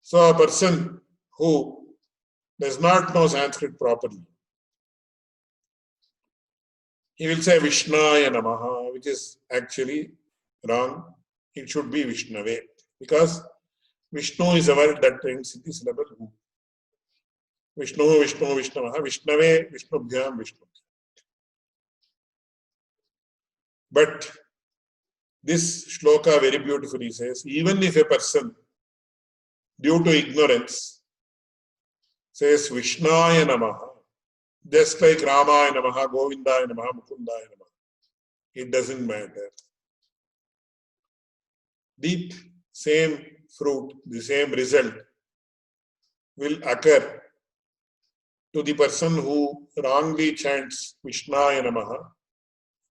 So a person who does not know Sanskrit properly, he will say Vishnaya Namaha, which is actually wrong. It should be Vishnave, because Vishnu is a word that ends in the syllable Hu. Vishnu, Vishnu, Vishnavaha, Vishnave, Vishnubhyam, Vishnu. But this shloka very beautifully says, even if a person, due to ignorance, says Vishnaya Namaha, just like Ramaya Namaha, Govindaya Namaha, Mukundaya Namaha, it doesn't matter. The same fruit, the same result will occur to the person who wrongly chants Vishnaya Namaha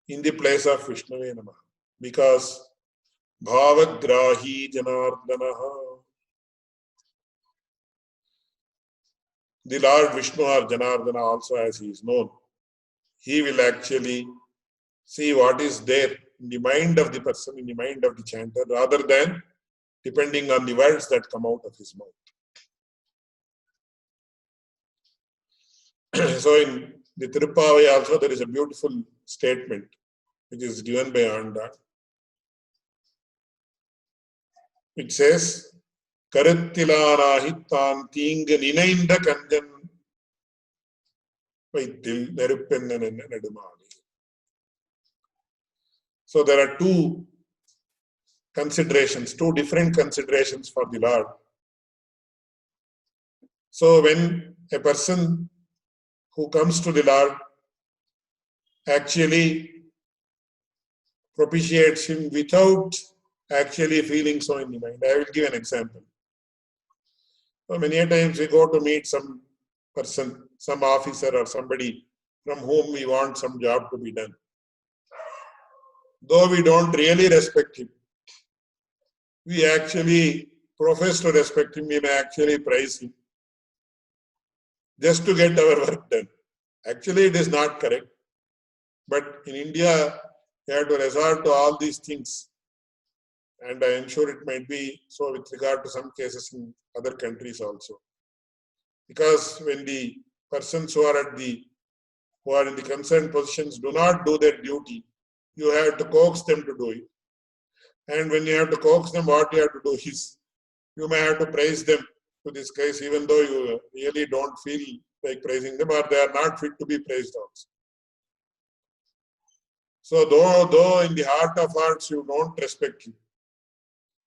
in the place of Vishnave Namaha, because Bhavagrahi Janardanaha, the Lord Vishnu or Janardana also, as he is known, he will actually see what is there in the mind of the person, in the mind of the chanter, rather than depending on the words that come out of his mouth. So in the Tirupavai also there is a beautiful statement which is given by Anda. It says, Karuttilanahittan Tinga Ninainda Kanjan Vaitil Neruppennan Nedumali. So there are two different considerations for the Lord. So when a person who comes to the Lord actually propitiates him without actually feeling so in the mind. I will give an example. So many times we go to meet some person, some officer or somebody from whom we want some job to be done. Though we don't really respect him, we actually profess to respect him, we may actually praise him just to get our work done. Actually, it is not correct. But in India, you have to resort to all these things. And I am sure it might be so with regard to some cases in other countries also. Because when the persons who are in the concerned positions do not do their duty, you have to coax them to do it. And when you have to coax them, what you have to do is, you may have to praise them to this case, even though you really don't feel like praising them, or they are not fit to be praised also. So though in the heart of hearts you don't respect him,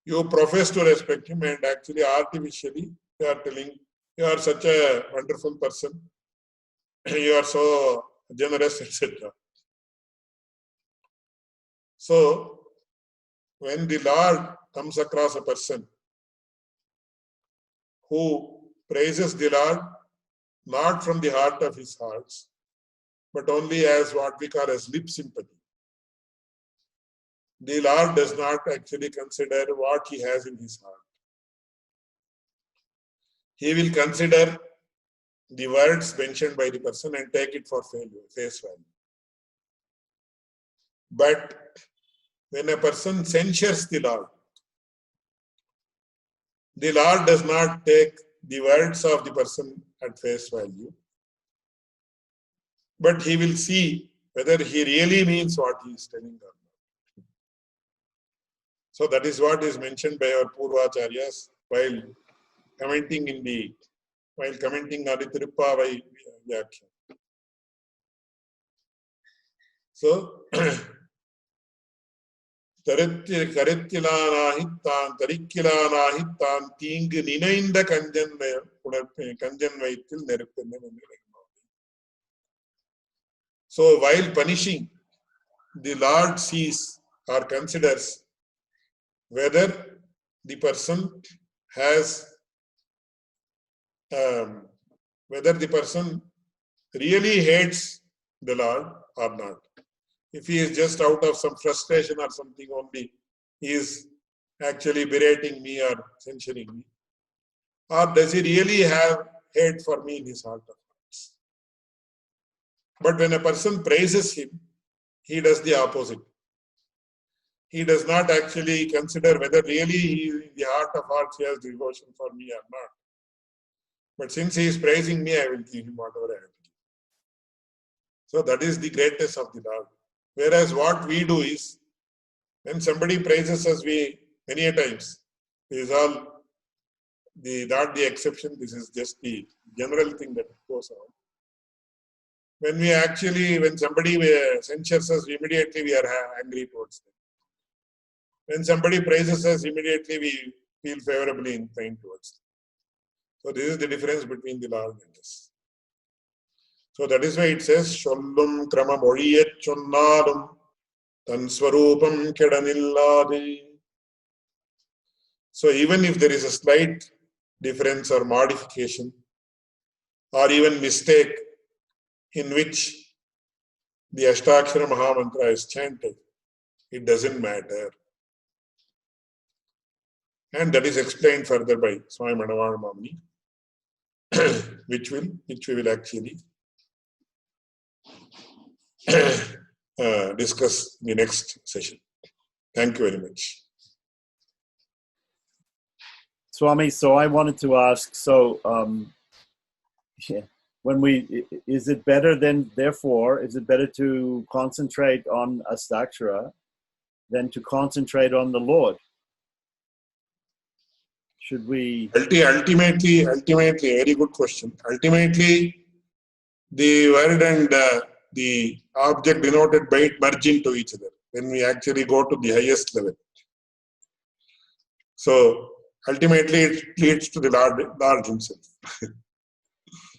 you profess to respect him, and actually artificially you are telling, you are such a wonderful person, you are so generous, etc. So when the Lord comes across a person who praises the Lord not from the heart of his hearts, but only as what we call as lip sympathy, the Lord does not actually consider what he has in his heart. He will consider the words mentioned by the person and take it for face value. But when a person censures the Lord does not take the words of the person at face value, but he will see whether he really means what he is telling or not. So that is what is mentioned by our Purvacharyas while commenting on the Tirupavai Vyakya. So, Karittilanahittan, Tarikkilanahittan, Tingu Ninainda Kanjan Vaitil Neruppennan. So while punishing, the Lord sees or considers whether the person has, whether the person really hates the Lord or not. If he is just out of some frustration or something only, he is actually berating me or censuring me. Or does he really have hate for me in his heart of hearts? But when a person praises him, he does the opposite. He does not actually consider whether really he, in the heart of hearts, he has devotion for me or not. But since he is praising me, I will give him whatever I have to give. So that is the greatness of the Lord. Whereas what we do is, when somebody praises us, we many a times, this is all not the exception, this is just the general thing that goes on. When somebody censures us, immediately we are angry towards them. When somebody praises us, immediately we feel favorably inclined towards them. So this is the difference between the Lord and us. So that is why it says, Shollum krama moliyet chonnalum tan swarupam kedanillade. So even if there is a slight difference or modification or even mistake in which the Ashtakshara Mahamantra is chanted, it doesn't matter. And that is explained further by Swami Manavana Mamani, which we will actually discuss in the next session. Thank you very much. Swami, so I wanted to ask, is it better then, therefore, is it better to concentrate on Astakshara than to concentrate on the Lord? Should we? Ultimately, very good question. Ultimately, the word and the object denoted by it merge into each other when we actually go to the highest level. So ultimately, it leads to the Lord himself.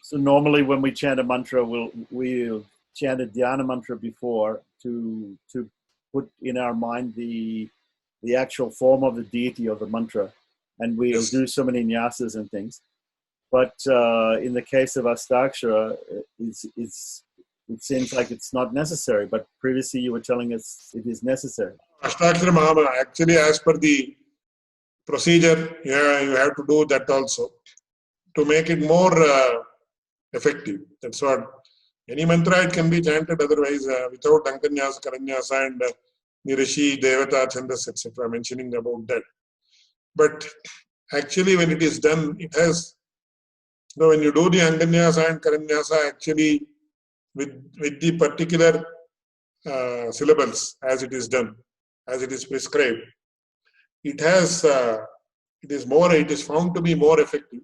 So normally, when we chant a mantra, we'll chant a dhyana mantra before to put in our mind the actual form of the deity of the mantra, and we'll Yes. do so many nyasas and things. But in the case of Astakshara, it seems like it's not necessary. But previously, you were telling us it is necessary. Astakshara Mahama, actually, as per the procedure, you have to do that also to make it more effective. That's what any mantra it can be chanted otherwise without Ankanyasa, Karanyasa, and the Rishi, Devata, Chandas, etc. mentioning about that. But actually, when it is done, it has. When you do the Ankanyasa and Karanyasa, actually with the particular syllables as it is done, as it is prescribed, it has. It is found to be more effective.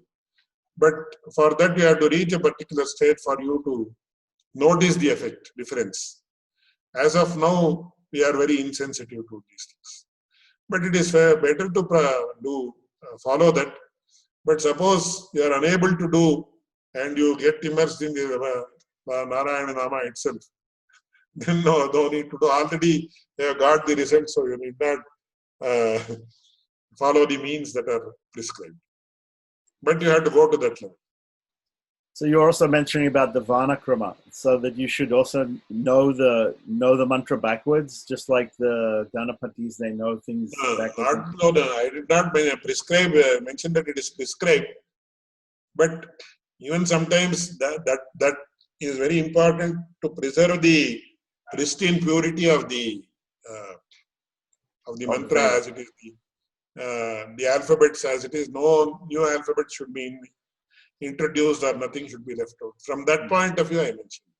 But for that, you have to reach a particular state for you to notice the effect, difference. As of now, we are very insensitive to these things. But it is better to follow that. But suppose you are unable to do and you get immersed in the Narayana Nama itself, then no need to do. Already you have got the result, so you need not follow the means that are prescribed. But you have to go to that level. So you're also mentioning about the Vanakrama, so that you should also know the mantra backwards, just like the Ganapatis, they know things backwards. I did not mention that it is prescribed, but even sometimes that is very important to preserve the pristine purity of the mantra as it is, the alphabets as it is. No new alphabet should be introduced or nothing should be left out. From that point of view, I mentioned.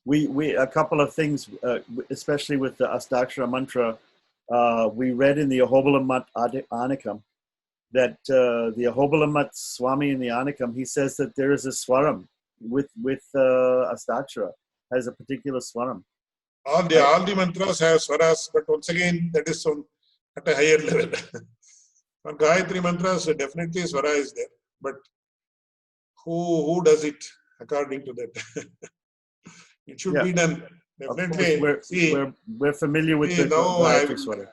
We a couple of things, especially with the Astakshara mantra, we read in the Ahobalamat Anakam that the Ahobalamat Swami in the Anakam, he says that there is a swaram with Astakshara, has a particular swaram. All the mantras have swaras, but once again, that is at a higher level. For Gayatri mantras, definitely swara is there, but who does it according to that? It should be done. Definitely. We're familiar with the Gayatri Swaram.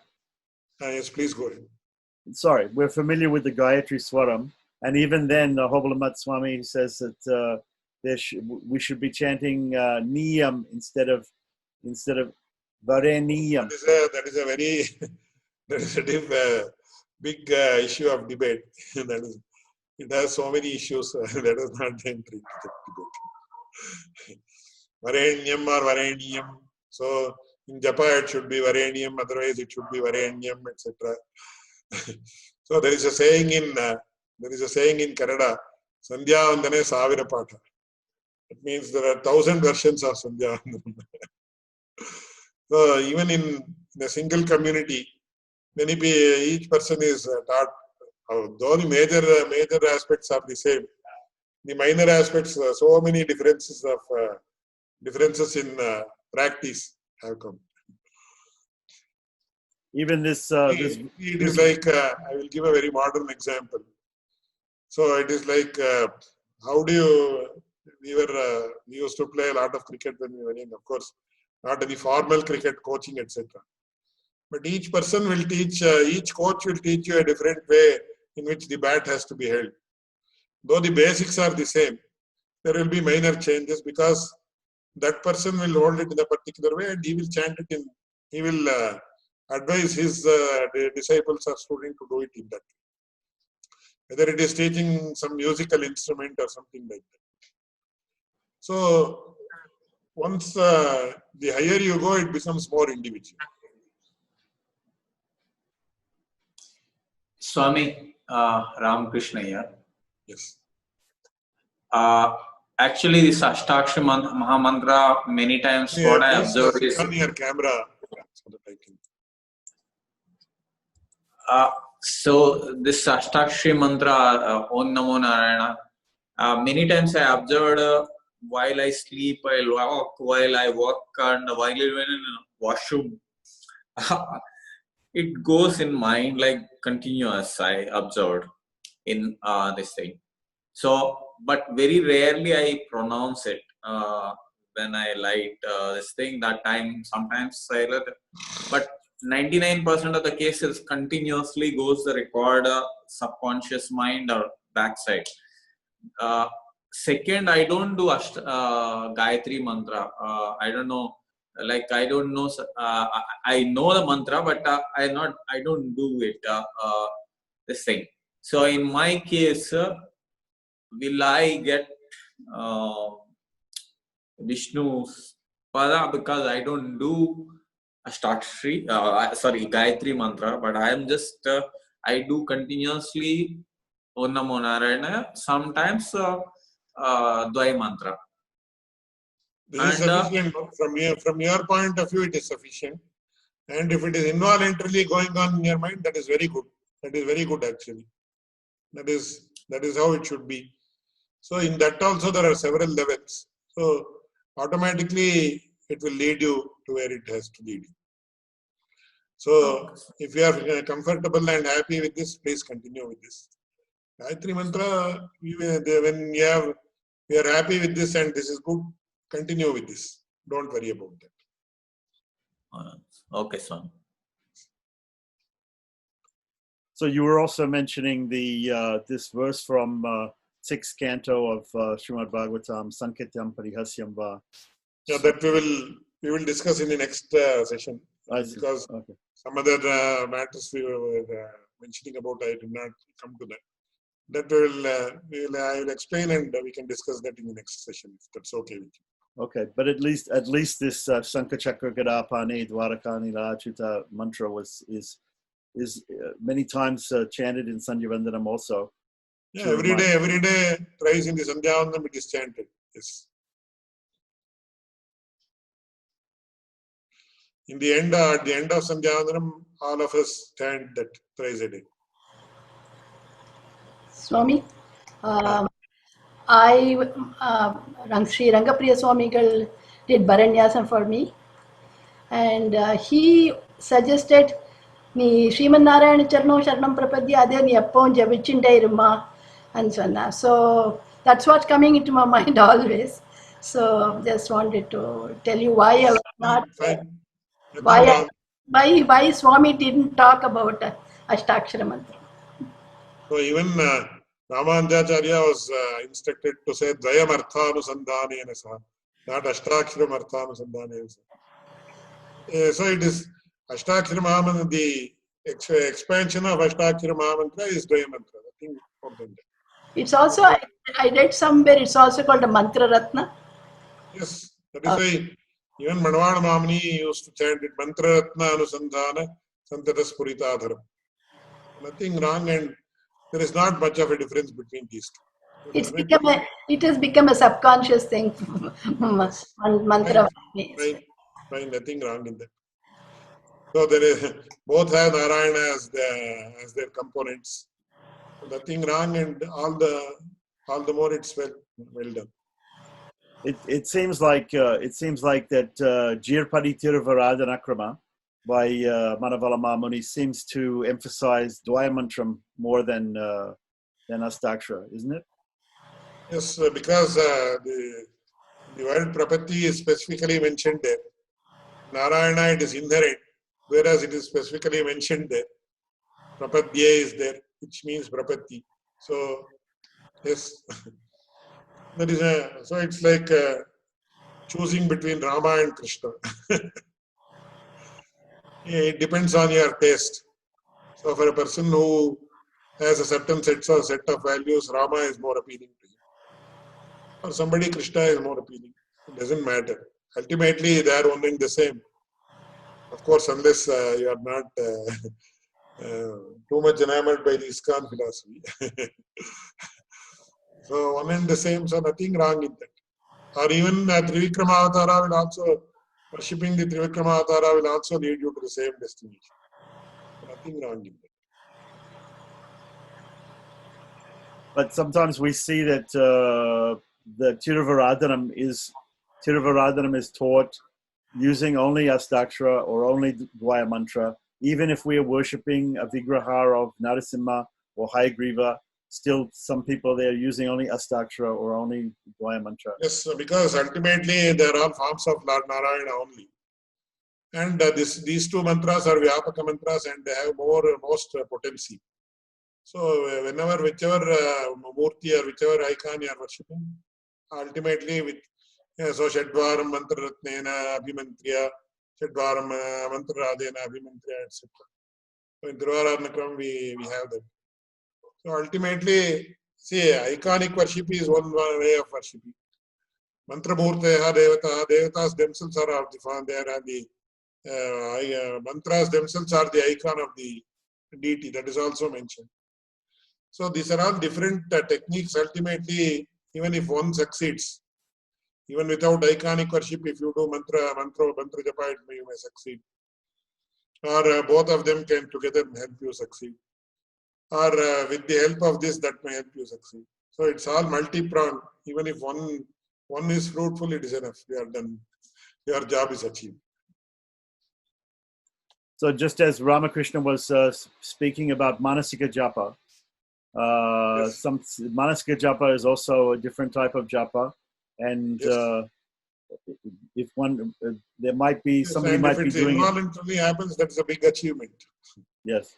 Yes, please go ahead. Sorry, we're familiar with the Gayatri Swaram, and even then, Ahobalamat Swami says that we should be chanting niyam instead of vareniyam. That is a very big issue of debate. It has so many issues. That is not the entry to the debate. Varenyam or Vareniyam. So in Japa it should be Vareniyam, otherwise it should be Varenyam, etc. So there is a saying in Kannada, Sandhya Vandane Savira Patha. It means there are 1,000 versions of Sandhya Vandana. So even in a single community, each person is taught. Though the major aspects are the same, the minor aspects, so many differences in practice have come. Even this, it is like I will give a very modern example. So it is like how do you? We used to play a lot of cricket when we were young. Of course, not any formal cricket coaching, etc. But each person will teach. Each coach will teach you a different way in which the bat has to be held. Though the basics are the same, there will be minor changes because that person will hold it in a particular way and he will chant it in, he will advise his disciples or students to do it in that way. Whether it is teaching some musical instrument or something like that. So once the higher you go, it becomes more individual. Swami Ramakrishna here. Yes. Actually, this Ashtakshri Mahamantra, many times what I Please observed switch is on your camera so that I can. so this Ashtakshri mantra, Om Namo Narayana, many times I observed while I sleep, while I walk, and while even in washroom, it goes in mind like continuous. I observed in this thing. So, but very rarely I pronounce it when I light this thing. That time, sometimes I let it, but 99% of the cases continuously goes the record subconscious mind or backside. Second, I don't do Gayatri mantra. I don't know. Like I don't know. I know the mantra, but I don't do it. This thing. So in my case, will I get Vishnu's pada because I don't do Gayatri mantra, but I am just I do continuously Om Namo Narayana, sometimes Dvai mantra. This is sufficient from your point of view. It is sufficient, and if it is involuntarily going on in your mind, that is very good. That is very good actually. That is how it should be. So in that also there are several levels. So automatically it will lead you to where it has to lead you. So if you are comfortable and happy with this, please continue with this. Gayatri mantra, when you are happy with this and this is good, continue with this. Don't worry about that. Okay, sir. So you were also mentioning the this verse from 6th canto of Srimad Bhagavatam, Sanketyam Parihasyam Va. Yeah, that we will discuss in the next session, because some other matters we were mentioning about, I did not come to that. That I will explain, and we can discuss that in the next session if that's okay with you. Okay, but at least this Sankachakra Gadapani Dwarakani Lachuta mantra is many times chanted in Sandhyavandanam also. Yeah, every day, thrice in the Sandhyavandanam it is chanted. Yes. At the end of Sandhyavandanam, all of us chant that thrice a day. Swami, Sri Rangapriya Swamigal did Bharanyasam for me, and he suggested நீ ஸ்ரீமன் நாராயண சரணம் சரணம் பிரபத்தி அதே நீ எப்பவும் ஜபிச்சுட்டே இருமா and சொன்னா. So that's what's coming into my mind always. So just wanted to tell you why I was not why Swami didn't talk about Ashtakshara mantra. So even Ramanujacharya was instructed to say Dvayam Arthanusandhanena Saha, not Ashtakshara Arthanusandhanena Saha. So it is Ashtakshara Mahamantra, the expansion of Ashtakshara Mahamantra is Dvaya Mantra. I think important. It's also, I read somewhere, it's also called a Mantra Ratna. Yes, that is why even Manavana Mamani used to chant it, Mantra Ratna Anusandhana Santata Spuritadharam. Nothing wrong, and there is not much of a difference between these two. It has become a subconscious thing. Mantra. Fine, nothing wrong in that. So there is, both have Narayana as their components. Nothing wrong, and all the more it's well done. It seems like that Jirpadi Tiruvaradanakhrama by Manavala Mamuni seems to emphasize Dvaya Mantram more than Astakshara, isn't it? Yes, because the word Prapatti is specifically mentioned there. Narayana, it is inherent, whereas it is specifically mentioned there. Prapadya is there, which means Prapatti. So, yes, that is so it's like choosing between Rama and Krishna. It depends on your taste. So for a person who has a certain set of values, Rama is more appealing to him. For somebody, Krishna is more appealing. It doesn't matter. Ultimately, they are one and the same. Of course, unless you are not too much enamored by the ISKCON philosophy. So one and the same, so nothing wrong in that. Or even Trivikrama Avatara will also, worshipping the Trivikrama Avatara will also lead you to the same destination. Nothing wrong in that. But sometimes we see that the Tiruvaradanam is taught using only Astakshara or only Dvaya Mantra. Even if we are worshipping a Vigraha of Narasimha or Hayagriva, still some people they are using only Astakshara or only Dvaya Mantra. Yes, because ultimately they are all forms of Lord Narayana only. And these two mantras are Vyapaka mantras and they have most potency. So whenever, whichever murti or whichever icon you are worshipping, ultimately with so Shadvaram mantra ratnena abhimantriya, Shadvaram mantra radena abhimantriya, etc. So in Dhruvaranakram we have that. So ultimately, see, iconic worship is one way of worshiping. Mantra murteha devatas themselves are of the form, they are the mantras themselves are the icon of the deity, that is also mentioned. So these are all different techniques. Ultimately, even if one succeeds, even without iconic worship, if you do mantra japa, you may succeed. Or both of them can together help you succeed. Or with the help of this, that may help you succeed. So it's all multi-pronged. Even if one is fruitful, it is enough. You are done. Your job is achieved. So just as Ramakrishna was speaking about Manasika Japa, Yes. some Manasika Japa is also a different type of japa, and Yes. if one there might be Yes, somebody and might if be it doing it. involuntarily happens, that's a big achievement. Yes.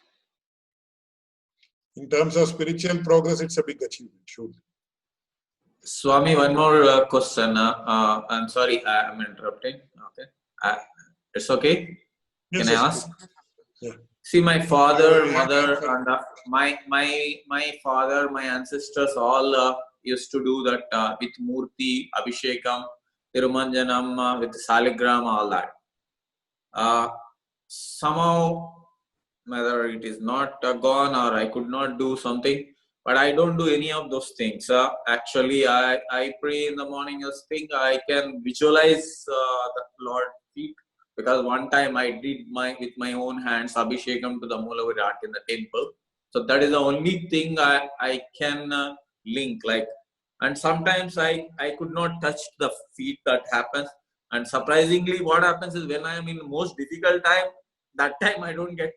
In terms of spiritual progress, it's a big achievement, surely. Swami, one more question. I'm sorry, I'm interrupting. Okay, it's okay. Yes, Can I yes, ask? please. Yeah. See, my father, We have mother, time for and my father, my ancestors all used to do that with Murti, Abhishekam, Tirumanjanam, with Saligram, all that. Somehow, whether it is not gone or I could not do something, but I don't do any of those things. Actually, I pray in the morning. I think I can visualize the Lord feet, because one time I did with my own hands Abhishekam to the Moola Virat in the temple. So that is the only thing I can link. And sometimes I could not touch the feet. That happens. And surprisingly, what happens is when I am in the most difficult time, that time I don't get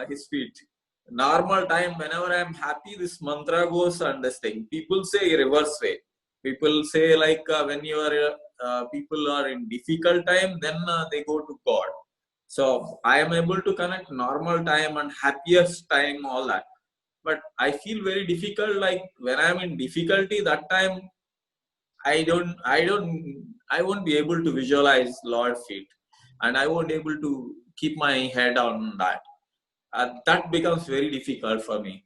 his feet. Normal time, whenever I am happy, this mantra goes and this thing. People say reverse way. People say when you are people are in difficult time, then they go to God. So I am able to connect normal time and happiest time, all that. But I feel very difficult. Like when I am in difficulty, that time I won't be able to visualize Lord feet, and I won't be able to keep my head on that. That becomes very difficult for me.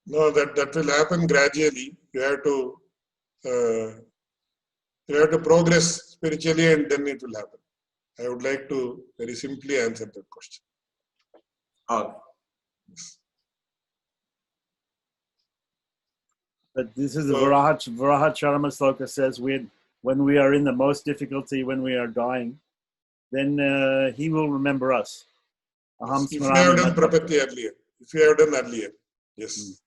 No, that will happen gradually. You have to progress spiritually, and then it will happen. I would like to very simply answer that question. But this is the Varahacharma Sloka says when we are in the most difficulty, when we are dying, then he will remember us. Yes, if you have done prapatti earlier. If you have done earlier. Yes.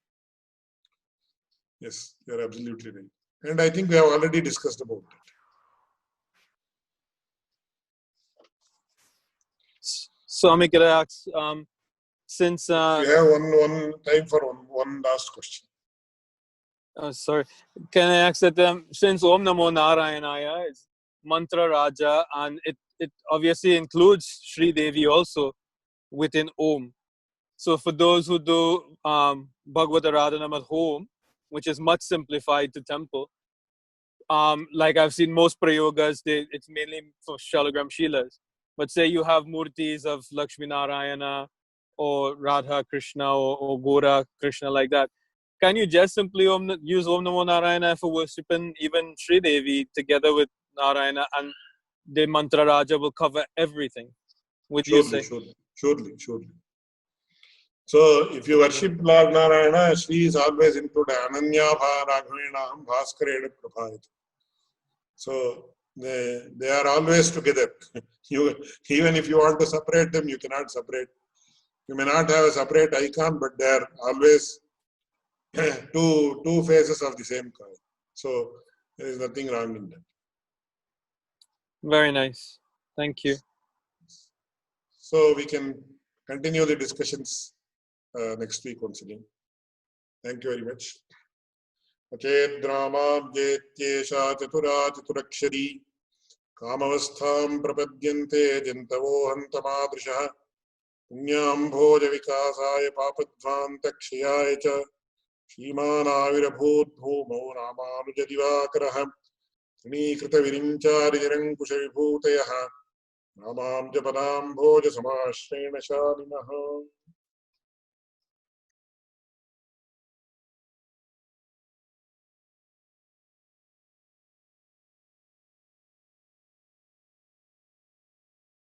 Yes, you are absolutely right. And I think we have already discussed about that. Swami, can I ask, since... we have one time for one last question. Sorry. Can I ask that since Om Namo Narayanaya is Mantra Raja, and it obviously includes Sri Devi also within Om. So for those who do Bhagavata Radhanam at home, which is much simplified to temple, like I've seen most prayogas, it's mainly for Shalagram Shilas. But say you have murtis of Lakshmi Narayana or Radha Krishna or Gora Krishna like that. Can you just simply use Om Namo Narayana for worshipping even Sri Devi together with Narayana, and the Mantra Raja will cover everything? Would you say? Surely. So if you worship Lord Narayana, Shri is always included. Ananya bha raghavenaham bhaskarena prabhayate. So they are always together. Even if you want to separate them, you cannot separate. You may not have a separate icon, but they are always two faces of the same coin. So there is nothing wrong in that. Very nice. Thank you. So we can continue the discussions next week once again. Thank you very much. Acedramabjetyesha chatura chaturakshari kamavastham prapadyante jantavo hantamadrishaha punyambhoja vikasaya papadvanta cha Shrimanavirabhut bhumau Ramanujadivakaraha Trinīkrita virinchāri nirankusha vibhūtayaha Namam japadam bhoja samashrena shalinaha